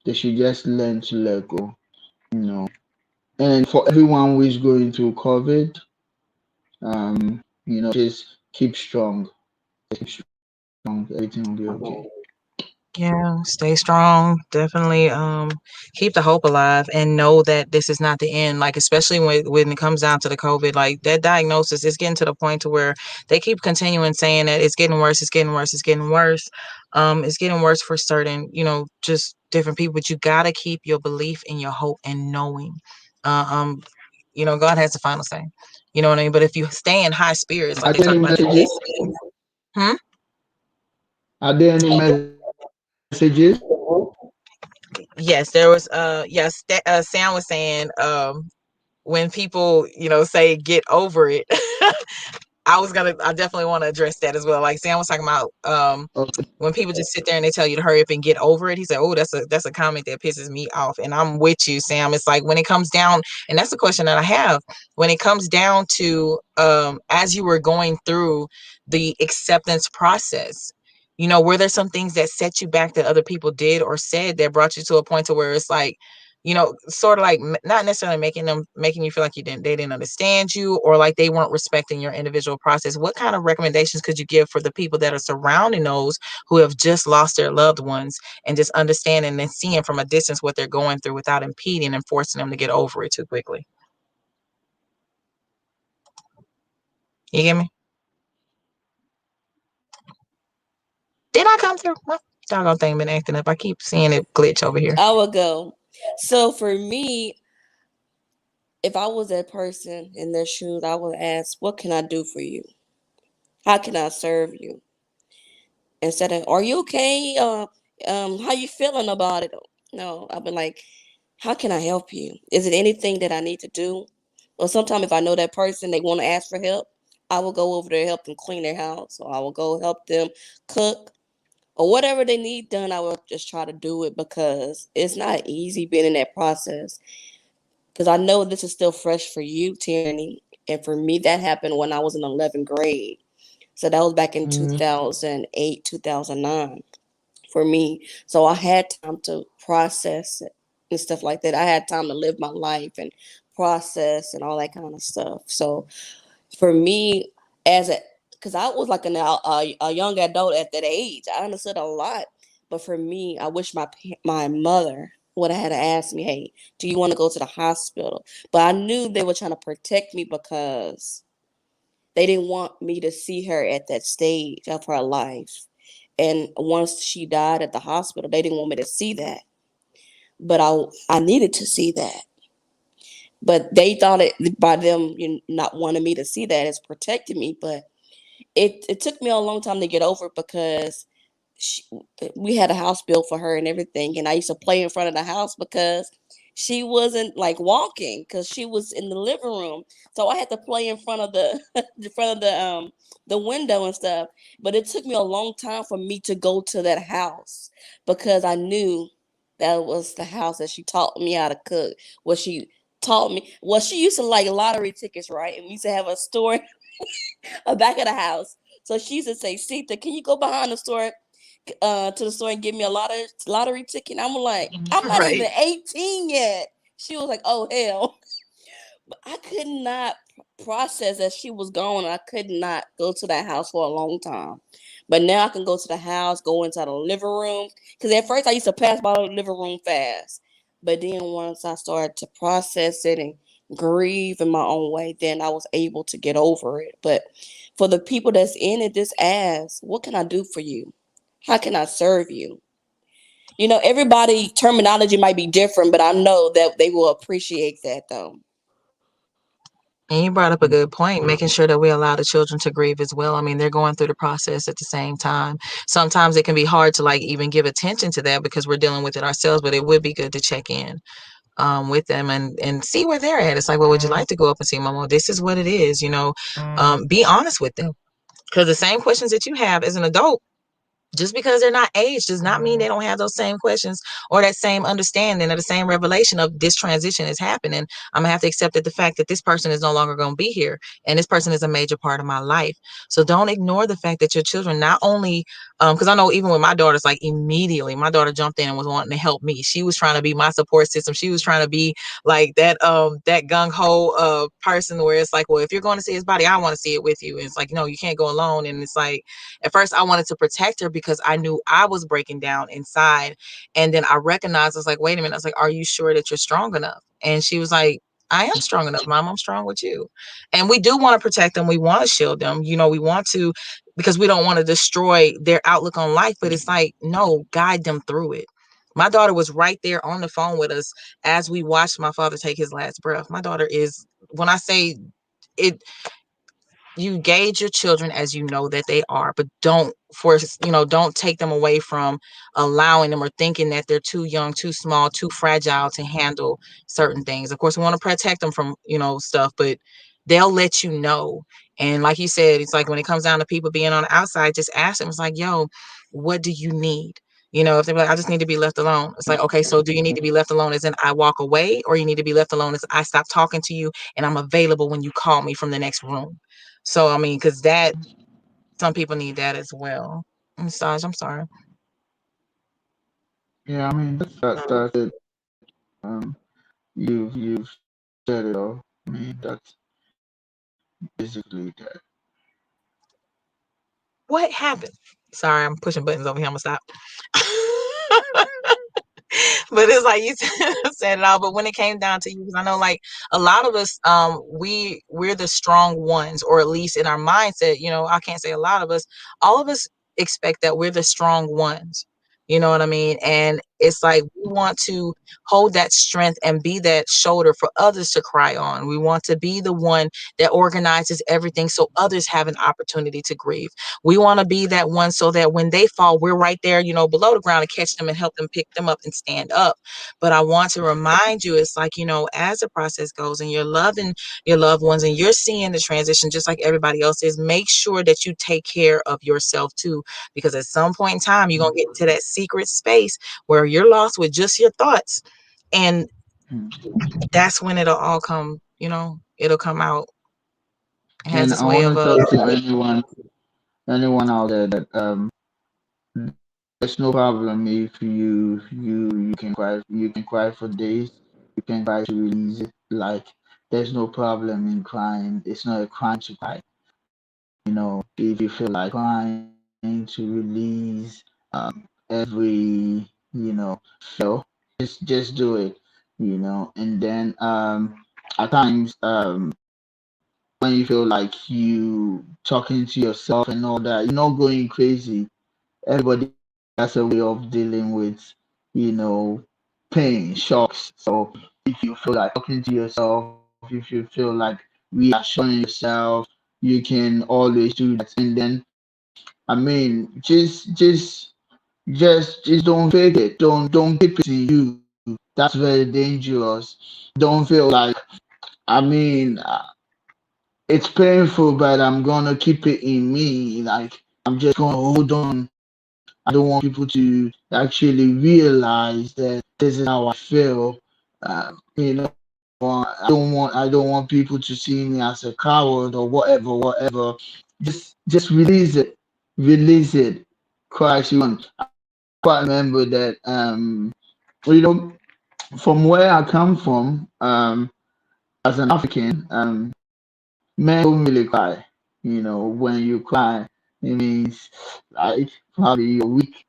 They should just learn to let go, you know. And for everyone who is going through COVID, just keep strong. Keep strong. Everything will be okay. Yeah, stay strong. Definitely keep the hope alive and know that this is not the end. Like especially when it comes down to the COVID, like that diagnosis is getting to the point to where they keep continuing saying that it's getting worse, it's getting worse, it's getting worse. It's getting worse for certain, just different people, but you gotta keep your belief and your hope and knowing. Uh, um, God has the final say. You know what I mean? But if you stay in high spirits, like Are they there talk any about that messages? hmm? Are there any messages? Yes, there was yes, Sam was saying when people, say get over it. I definitely want to address that as well. Like Sam was talking about Okay. when people just sit there and they tell you to hurry up and get over it. He said, "Oh, that's a comment that pisses me off." And I'm with you, Sam. It's like when it comes down, and that's the question that I have. When it comes down to as you were going through the acceptance process, were there some things that set you back that other people did or said that brought you to a point to where it's like, sort of like not necessarily making you feel like they didn't understand you, or like they weren't respecting your individual process. What kind of recommendations could you give for the people that are surrounding those who have just lost their loved ones, and just understanding and seeing from a distance what they're going through without impeding and forcing them to get over it too quickly? You get me? Did I come through? My doggone thing been acting up. I keep seeing it glitch over here. I will go. So for me, if I was that person in their shoes, I would ask, "What can I do for you? How can I serve you?" Instead of, "Are you okay? How you feeling about it?" No, I've been like, "How can I help you? Is it anything that I need to do?" Or sometimes if I know that person, they want to ask for help, I will go over there help them clean their house, or I will go help them cook, or whatever they need done. I will just try to do it because it's not easy being in that process. Because I know this is still fresh for you, Tierney, and for me, that happened when I was in 11th grade. So that was back in Mm, 2008, 2009 for me. So I had time to process it and stuff like that. I had time to live my life and process and all that kind of stuff. So for me, because I was like a young adult at that age, I understood a lot. But for me, I wish my mother would have had to ask me, "Hey, do you want to go to the hospital?" But I knew they were trying to protect me because they didn't want me to see her at that stage of her life. And once she died at the hospital, they didn't want me to see that. But I needed to see that. But they thought it by them not wanting me to see that as protecting me. But it took me a long time to get over it because she, we had a house built for her and everything, and I used to play in front of the house because she wasn't like walking because she was in the living room, so I had to play in front of the in front of the window and stuff. But it took me a long time for me to go to that house because I knew that was the house that she taught me how to cook. What she taught me, well, she used to like lottery tickets, right? And we used to have a store a back of the house. So she used to say, Sita, can you go behind the store to the store and give me a lottery ticket? And I'm like, I'm not Right. even 18 yet. She was like, oh hell. But I could not process that she was gone. I could not go to that house for a long time. But now I can go to the house, go inside the living room. Because at first I used to pass by the living room fast. But then once I started to process it and grieve in my own way, then I was able to get over it. But for the people that's in it, just ask, what can I do for you? How can I serve you? Everybody terminology might be different, but I know that they will appreciate that though. And you brought up a good point, making sure that we allow the children to grieve as well. I mean, they're going through the process at the same time. Sometimes it can be hard to like even give attention to that because we're dealing with it ourselves, but it would be good to check in with them and see where they're at. It's like, well, would you like to go up and see mama? This is what it is, be honest with them. Because the same questions that you have as an adult, just because they're not aged does not mean they don't have those same questions or that same understanding or the same revelation of this transition is happening. I'm gonna have to accept that the fact that this person is no longer going to be here and this person is a major part of my life. So don't ignore the fact that your children not only because I know even with my daughters, like immediately my daughter jumped in and was wanting to help me. She was trying to be my support system. She was trying to be like that gung-ho person where it's like, well, if you're going to see his body, I want to see it with you. And it's like, no, you can't go alone. And it's like, at first I wanted to protect her because I knew I was breaking down inside. And then I recognized, I was like, wait a minute. I was like, are you sure that you're strong enough? And she was like, I am strong enough, mom. I'm strong with you. And we do want to protect them. We want to shield them. We want to, because we don't want to destroy their outlook on life. But it's like, no, guide them through it. My daughter was right there on the phone with us as we watched my father take his last breath. My daughter is, when I say it, you gauge your children as you know that they are, but don't force, don't take them away from allowing them or thinking that they're too young, too small, too fragile to handle certain things. Of course, we want to protect them from, stuff, but they'll let you know. And like you said, it's like when it comes down to people being on the outside, just ask them. It's like, yo, what do you need? If they're like, I just need to be left alone. It's like, okay, so do you need to be left alone as in I walk away, or you need to be left alone as I stop talking to you and I'm available when you call me from the next room? So, I mean, because that, some people need that as well. Massage, I'm sorry. Yeah, I mean that's it. You've said it all. I mean that's basically that. What happened? Sorry, I'm pushing buttons over here. I'm going to stop. But it's like you said it all. But when it came down to you, because I know like a lot of us, we're the strong ones, or at least in our mindset, I can't say a lot of us, all of us expect that we're the strong ones. You know what I mean? And it's like we want to hold that strength and be that shoulder for others to cry on. We want to be the one that organizes everything so others have an opportunity to grieve. We want to be that one so that when they fall, we're right there, below the ground, and catch them and help them pick them up and stand up. But I want to remind you, it's like, as the process goes and you're loving your loved ones and you're seeing the transition just like everybody else is, make sure that you take care of yourself too, because at some point in time, you're going to get into that secret space where you're lost with just your thoughts. And Hmm. that's when it'll all come, it'll come out. It has And this I way want of, to talk to anyone out there that there's no problem if you can cry for days. You can cry to release it. Like there's no problem in crying. It's not a crime to cry. If you feel like crying to release every feel, just do it. And then at times when you feel like you talking to yourself and all that, you're not going crazy. Everybody has a way of dealing with, pain, shocks. So if you feel like talking to yourself, if you feel like reassuring yourself, you can always do that. And then, I mean, just don't fake it. Don't keep it in you. That's very dangerous. Don't feel like, I mean, it's painful, but I'm gonna keep it in me. Like I'm just gonna hold on. I don't want people to actually realize that this is how I feel. I don't want people to see me as a coward or whatever. Just release it. Christ, you want. I quite remember that. You know, from where I come from, as an African, men don't really cry. When you cry, it means like probably you're weak.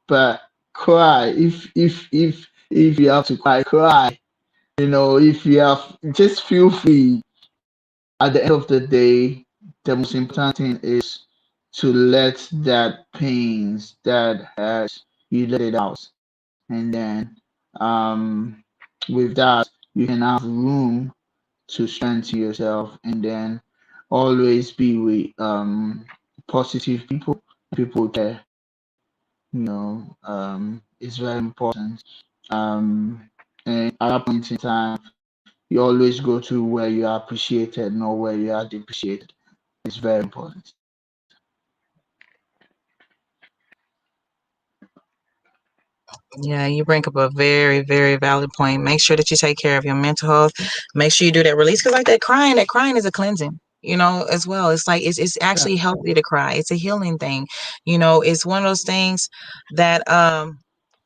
But cry if you have to cry. If you have, just feel free. At the end of the day, the most important thing is to let that pains, that hurts, you let it out. And then with that, you can have room to strengthen yourself, and then always be with positive people, people care. It's very important. And at that point in time, you always go to where you are appreciated, not where you are depreciated. It's very important. Yeah, you bring up a very, very valid point. Make sure that you take care of your mental health. Make sure you do that release, because like that crying is a cleansing, as well. It's like it's actually Yeah. healthy to cry. It's a healing thing. It's one of those things that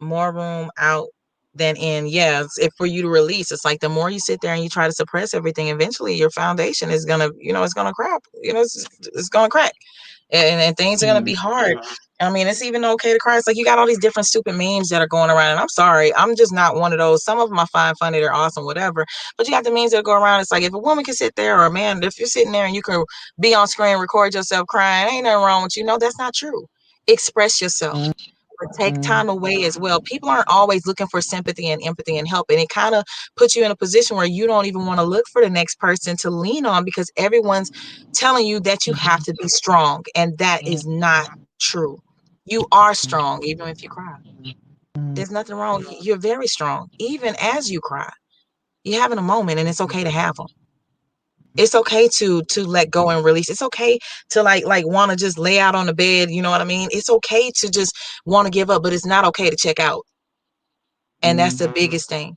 more room out than in. Yeah, if for you to release, it's like the more you sit there and you try to suppress everything, eventually your foundation is gonna, it's gonna crap. It's gonna crack, and things are gonna be Mm, hard. I mean, it's even okay to cry. It's like you got all these different stupid memes that are going around, and I'm sorry, I'm just not one of those. Some of them I find funny, they're awesome, whatever. But you got the memes that go around. It's like if a woman can sit there, or a man, if you're sitting there and you can be on screen, record yourself crying, ain't nothing wrong with you. No, that's not true. Express yourself. mm, But take time mm, away as well. People aren't always looking for sympathy and empathy and help. And it kind of puts you in a position where you don't even want to look for the next person to lean on, because everyone's telling you that you have to be strong. And that is not true. You are strong, even if you cry. There's nothing wrong. You're very strong, even as you cry. You're having a moment, and it's okay to have them. It's okay to let go and release. It's okay to like want to just lay out on the bed. You know what I mean? It's okay to just want to give up, but it's not okay to check out. And that's the mm, biggest thing.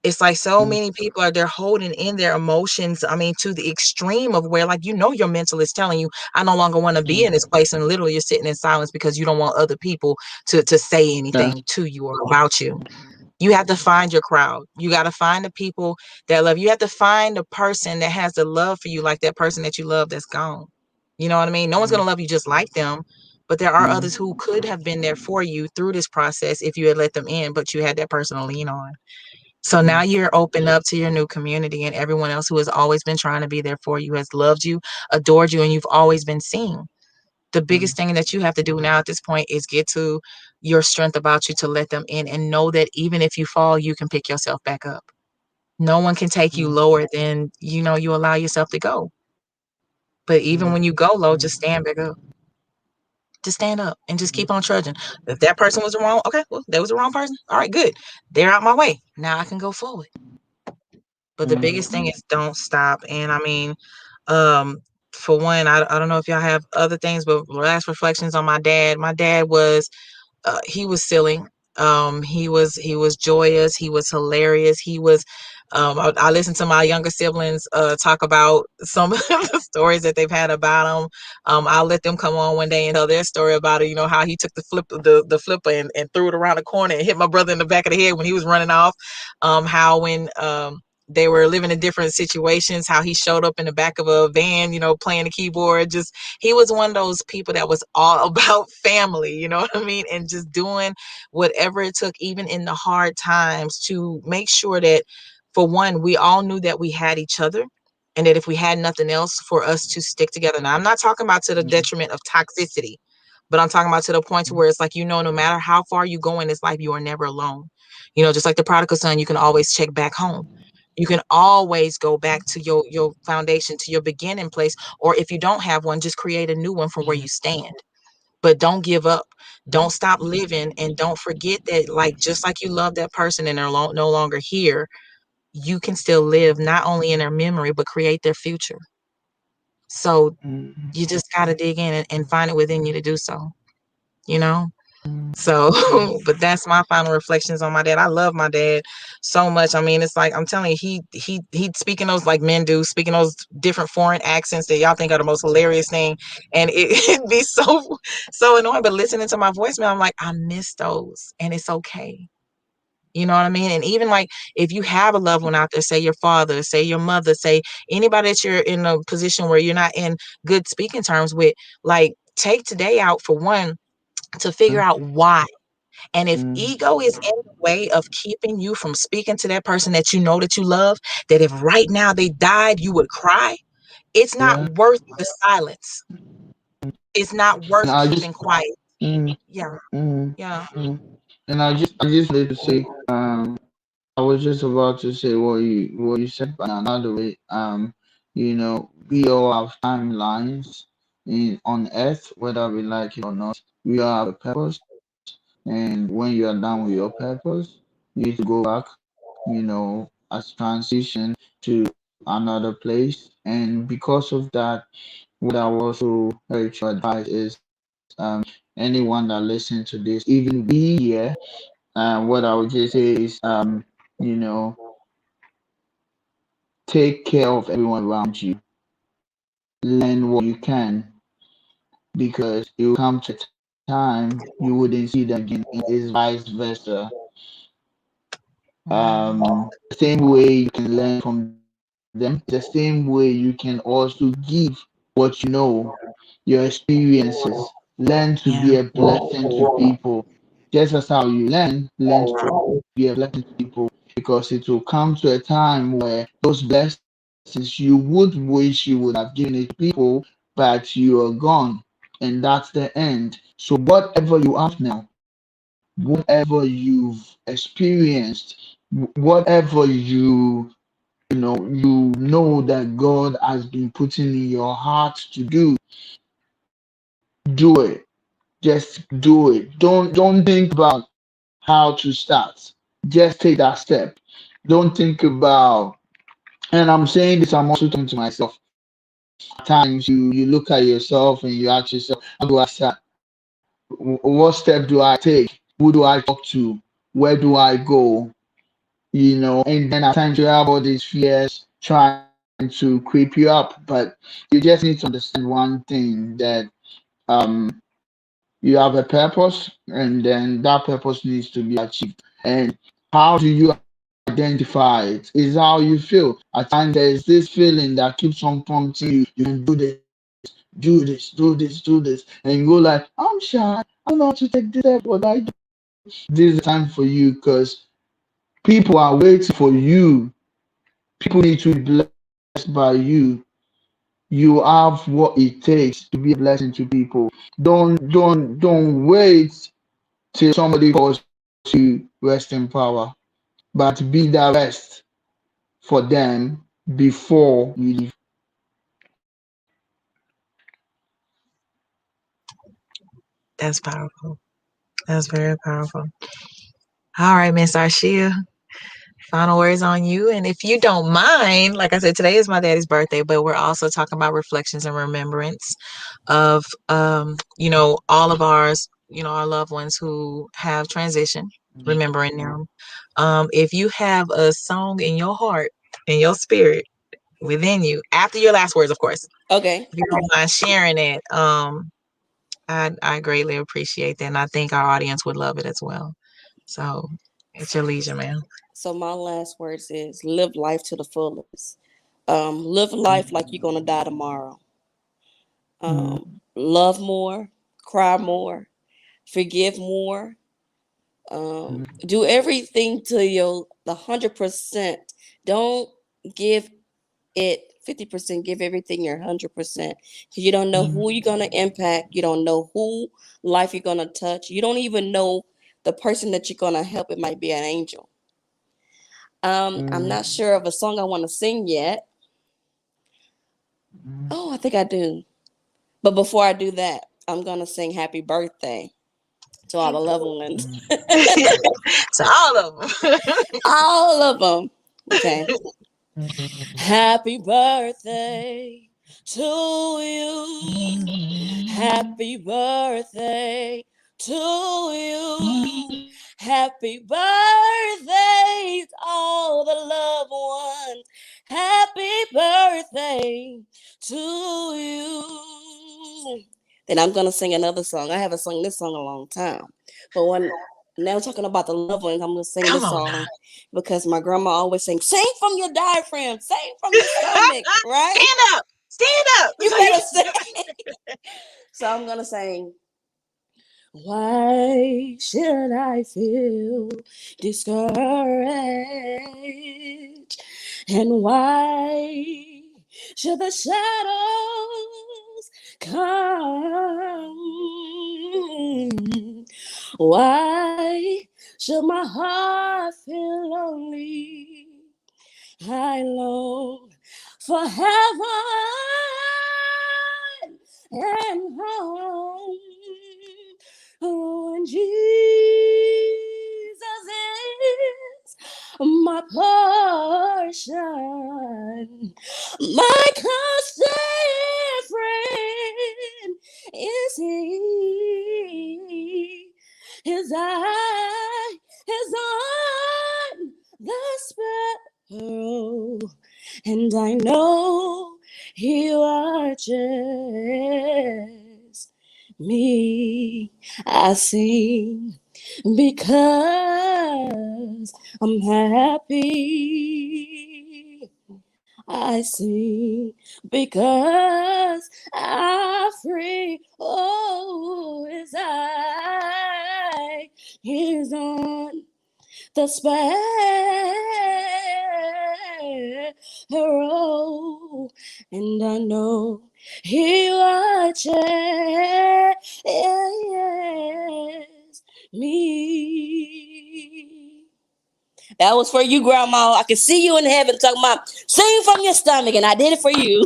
It's like so mm, many people they're holding in their emotions. I mean, to the extreme of where, like, your mental is telling you, I no longer want to be in mm. this place. And literally you're sitting in silence because you don't want other people to say Yeah. anything to you or about you. You have to find your crowd. You got to find the people that love you. You have to find the person that has the love for you, like that person that you love that's gone. You know what I mean? No one's going to Mm, love you just like them, but there are others mm, who could have been there for you through this process if you had let them in, but you had that person to lean on. So now mm, you're open up to your new community, and everyone else who has always been trying to be there for you, has loved you, adored you, and you've always been seen. The biggest mm, thing that you have to do now at this point is get to your strength about you to let them in, and know that even if you fall, you can pick yourself back up. No one can take you mm, lower than you allow yourself to go. But even mm, when you go low, just stand back up. Just stand up and just keep on trudging. If that person was wrong, okay, well, that was the wrong person. All right, good. They're out my way. Now I can go forward. But the mm, biggest thing is don't stop. And I mean, um, for one, I don't know if y'all have other things, but last reflections on my dad. My dad was he was silly. He was joyous. He was hilarious. He was. I listened to my younger siblings talk about some of the stories that they've had about him. I'll let them come on one day and tell their story about it. How he took the flipper and threw it around the corner and hit my brother in the back of the head when he was running off. How when they were living in different situations, how he showed up in the back of a van, playing the keyboard. Just he was one of those people that was all about family, you know what I mean? And just doing whatever it took, even in the hard times, to make sure that, for one, we all knew that we had each other. and that if we had nothing else, for us to stick together. Now, I'm not talking about to the mm, detriment of toxicity, but I'm talking about to the point to where it's like, no matter how far you go in this life, you are never alone. Just like the prodigal son, you can always check back home. You can always go back to your foundation, to your beginning place, or if you don't have one, just create a new one from where you stand. But don't give up. Don't stop living, and don't forget that, like, just like you love that person and they're no longer here, you can still live not only in their memory but create their future. So mm, you just got to dig in and find it within you to do so, you know? mm, So, mm, but that's my final reflections on my dad. I love my dad so much. I mean, it's like I'm telling you, he speaking those, like men do, speaking those different foreign accents that y'all think are the most hilarious thing, and it'd be so annoying. But listening to my voicemail, I'm like, I miss those, and it's okay. You know what I mean? And even like if you have a loved one out there, say your father, say your mother, say anybody that you're in a position where you're not in good speaking terms with, like take today out for one to figure out why. And if mm, ego is in the way of keeping you from speaking to that person that you know that you love, that if right now they died, you would cry, it's not yeah. worth the silence. It's not And worth I just keeping quiet. mm, Yeah. mm, Yeah. mm. And I just wanted to say, I was just about to say what you said, but another way. We all have timelines on Earth, whether we like it or not. We all have a purpose, and when you are done with your purpose, you need to go back. As transition to another place, and because of that, what I will also urge to advise is, anyone that listens to this, even we here, what I would just say is, you know take care of everyone around you. Learn what you can, because it will come to a time you wouldn't see them again. It's vice versa. The same way you can learn from them, the same way you can also give what you know, your experiences. Learn to be Yeah. a blessing to people. Just as how you learn to be a blessing to people, because it will come to a time where those blessings you would wish you would have given it to people, but you are gone, and that's the end. So whatever you have now, whatever you've experienced, whatever you know that God has been putting in your heart to do it. Just do it. Don't think about how to start. Just take that step. Don't think about, and I'm saying this, I'm also talking to myself. At times you look at yourself and you ask yourself, how do I start? What step do I take? Who do I talk to? Where do I go? And then at times you have all these fears trying to creep you up, but you just need to understand one thing, that um you have a purpose, and then that purpose needs to be achieved. And how do you identify it? Is how you feel. At times there's this feeling that keeps on prompting you, you can do this, do this, do this, do this, and you go like, I'm shy, I don't know how to take this step, but this is the time for you, because people are waiting for you. People need to be blessed by you. You have what it takes to be a blessing to people. Don't wait till somebody calls you rest in power, but be that rest for them before you leave. That's powerful. That's very powerful. All right, Miss Arshia. Final words on you. And if you don't mind, like I said, today is my daddy's birthday, but we're also talking about reflections and remembrance of, all of ours, our loved ones who have transitioned, remembering them. If you have a song in your heart, in your spirit, within you, after your last words, of course, Okay. if you don't mind sharing it, I greatly appreciate that. And I think our audience would love it as well. So it's your leisure, man. So my last words is live life to the fullest. Live life like you're gonna die tomorrow. Love more, cry more, forgive more. Do everything to your the 100%. Don't give it 50%. Give everything your 100%. Because you don't know who you're gonna impact. You don't know who life you're gonna touch. You don't even know the person that you're gonna help. It might be an angel. I'm not sure of a song I want to sing yet. Oh, I think I do. But before I do that, I'm gonna sing "Happy Birthday" to all the loved ones. So all of them. All of them. Okay. Happy birthday to you. Happy birthday to you. Happy birthday to all the loved ones. Happy birthday to you. Then I'm gonna sing another song. I haven't sung this song in a long time. But when now talking about the loved ones, I'm gonna sing Come this on song now. because my grandma always sang, "Sing from your diaphragm, sing from your stomach," right? Stand up. Stand up. You better sing. So I'm gonna sing. Why should I feel discouraged? And why should the shadows come? Why should my heart feel lonely? I long for heaven and home. When Jesus is my portion, my constant friend is He. His eye is on the sparrow, and I know He watches me. I sing because I'm happy. I sing because I'm free. Oh, His eye is on the sparrow, and I know He watches me. That was for you, Grandma. I can see you in heaven talking about sing from your stomach, and I did it for you.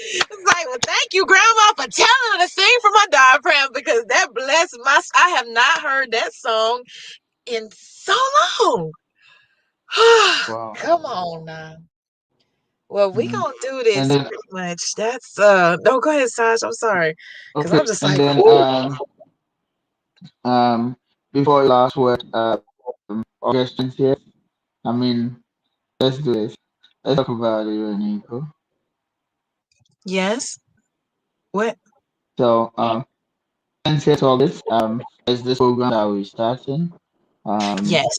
It's like, well, thank you, Grandma, for telling me to sing from my diaphragm because that blessed my. I have not heard that song in so long. Wow. Come on now. Well, we Mhm. gonna do And this then pretty much. That's no, go ahead, Saj. I'm sorry, because okay, I'm just and like, then whew. before last word, August 20th. I mean, let's do this. Let's talk about it, Nico. Yes. What? So, 20th August, is this program that we're starting. Yes.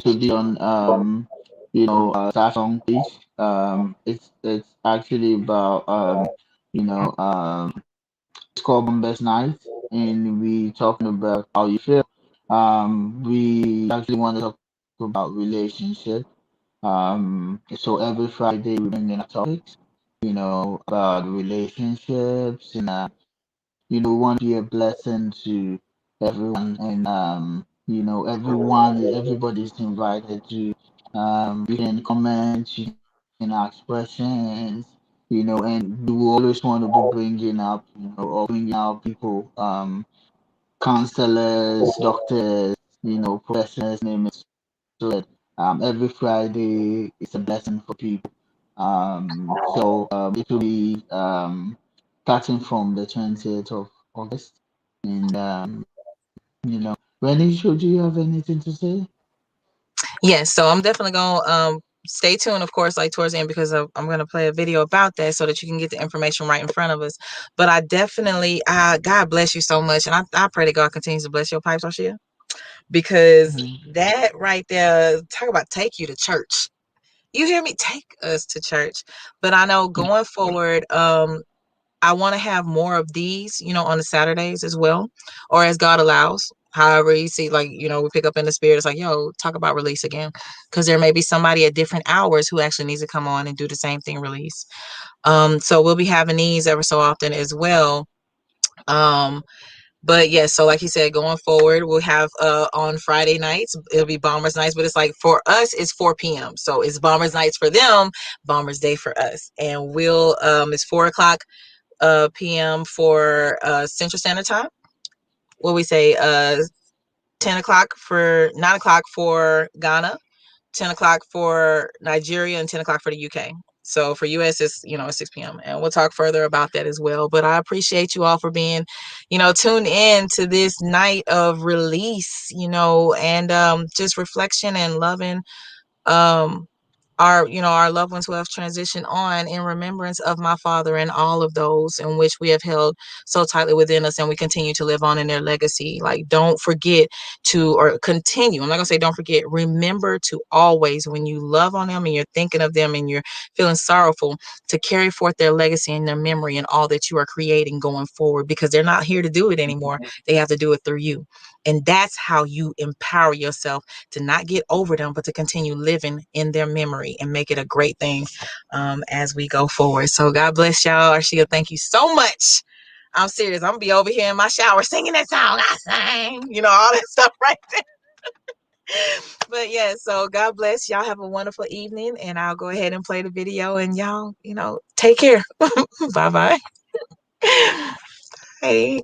To be on, start song page. It's actually about, it's called Bombers Night, and we talking about how you feel. We actually want to talk about relationship. So every Friday we bring in topics, about relationships, and want to be a blessing to everyone, and everybody's invited to. You can comment, you can ask questions, and we will always want to be bringing up, or bringing out people, counselors, doctors, professors, name it, so that every Friday is a blessing for people. So it will be starting from the 20th of August. And Rennie, should you have anything to say? Yes. So I'm definitely gonna stay tuned, of course, like towards the end because I'm gonna play a video about that so that you can get the information right in front of us. But I definitely, God bless you so much, and I pray that God continues to bless your pipes, Arshia, because Mhm. that right there, talk about take you to church. You hear me? Take us to church. But I know going forward, I want to have more of these, on the Saturdays as well, or as God allows. however you see, like, you know, we pick up in the spirit. It's like, yo, talk about release again, because there may be somebody at different hours who actually needs to come on and do the same thing, release. So we'll be having these ever so often as well. But yes, so like he said, going forward, we'll have on Friday nights, it'll be Bombers Nights, but it's like for us, it's 4 p.m. So it's Bombers Nights for them, Bombers Day for us. And we'll it's 4 o'clock p.m. for Central Standard Time. What we say, 10 o'clock for 9 o'clock for Ghana, 10 o'clock for Nigeria, and 10 o'clock for the UK. So for US, it's, you know, 6 p.m. And we'll talk further about that as well. But I appreciate you all for being, you know, tuned in to this night of release, you know, and just reflection and loving our, you know, our loved ones who have transitioned on, in remembrance of my father and all of those in which we have held so tightly within us, and we continue to live on in their legacy. Like, don't forget to, or continue, I'm not gonna say don't forget, remember to always, when you love on them and you're thinking of them and you're feeling sorrowful, to carry forth their legacy and their memory and all that you are creating going forward, because they're not here to do it anymore. They have to do it through you. And that's how you empower yourself to not get over them, but to continue living in their memory and make it a great thing as we go forward. So God bless y'all. Arshia, thank you so much. I'm serious. I'm gonna be over here in my shower singing that song I sang, you know, all that stuff right there. But yeah, so God bless y'all. Have a wonderful evening, and I'll go ahead and play the video, and y'all, you know, take care. Bye bye. Hey.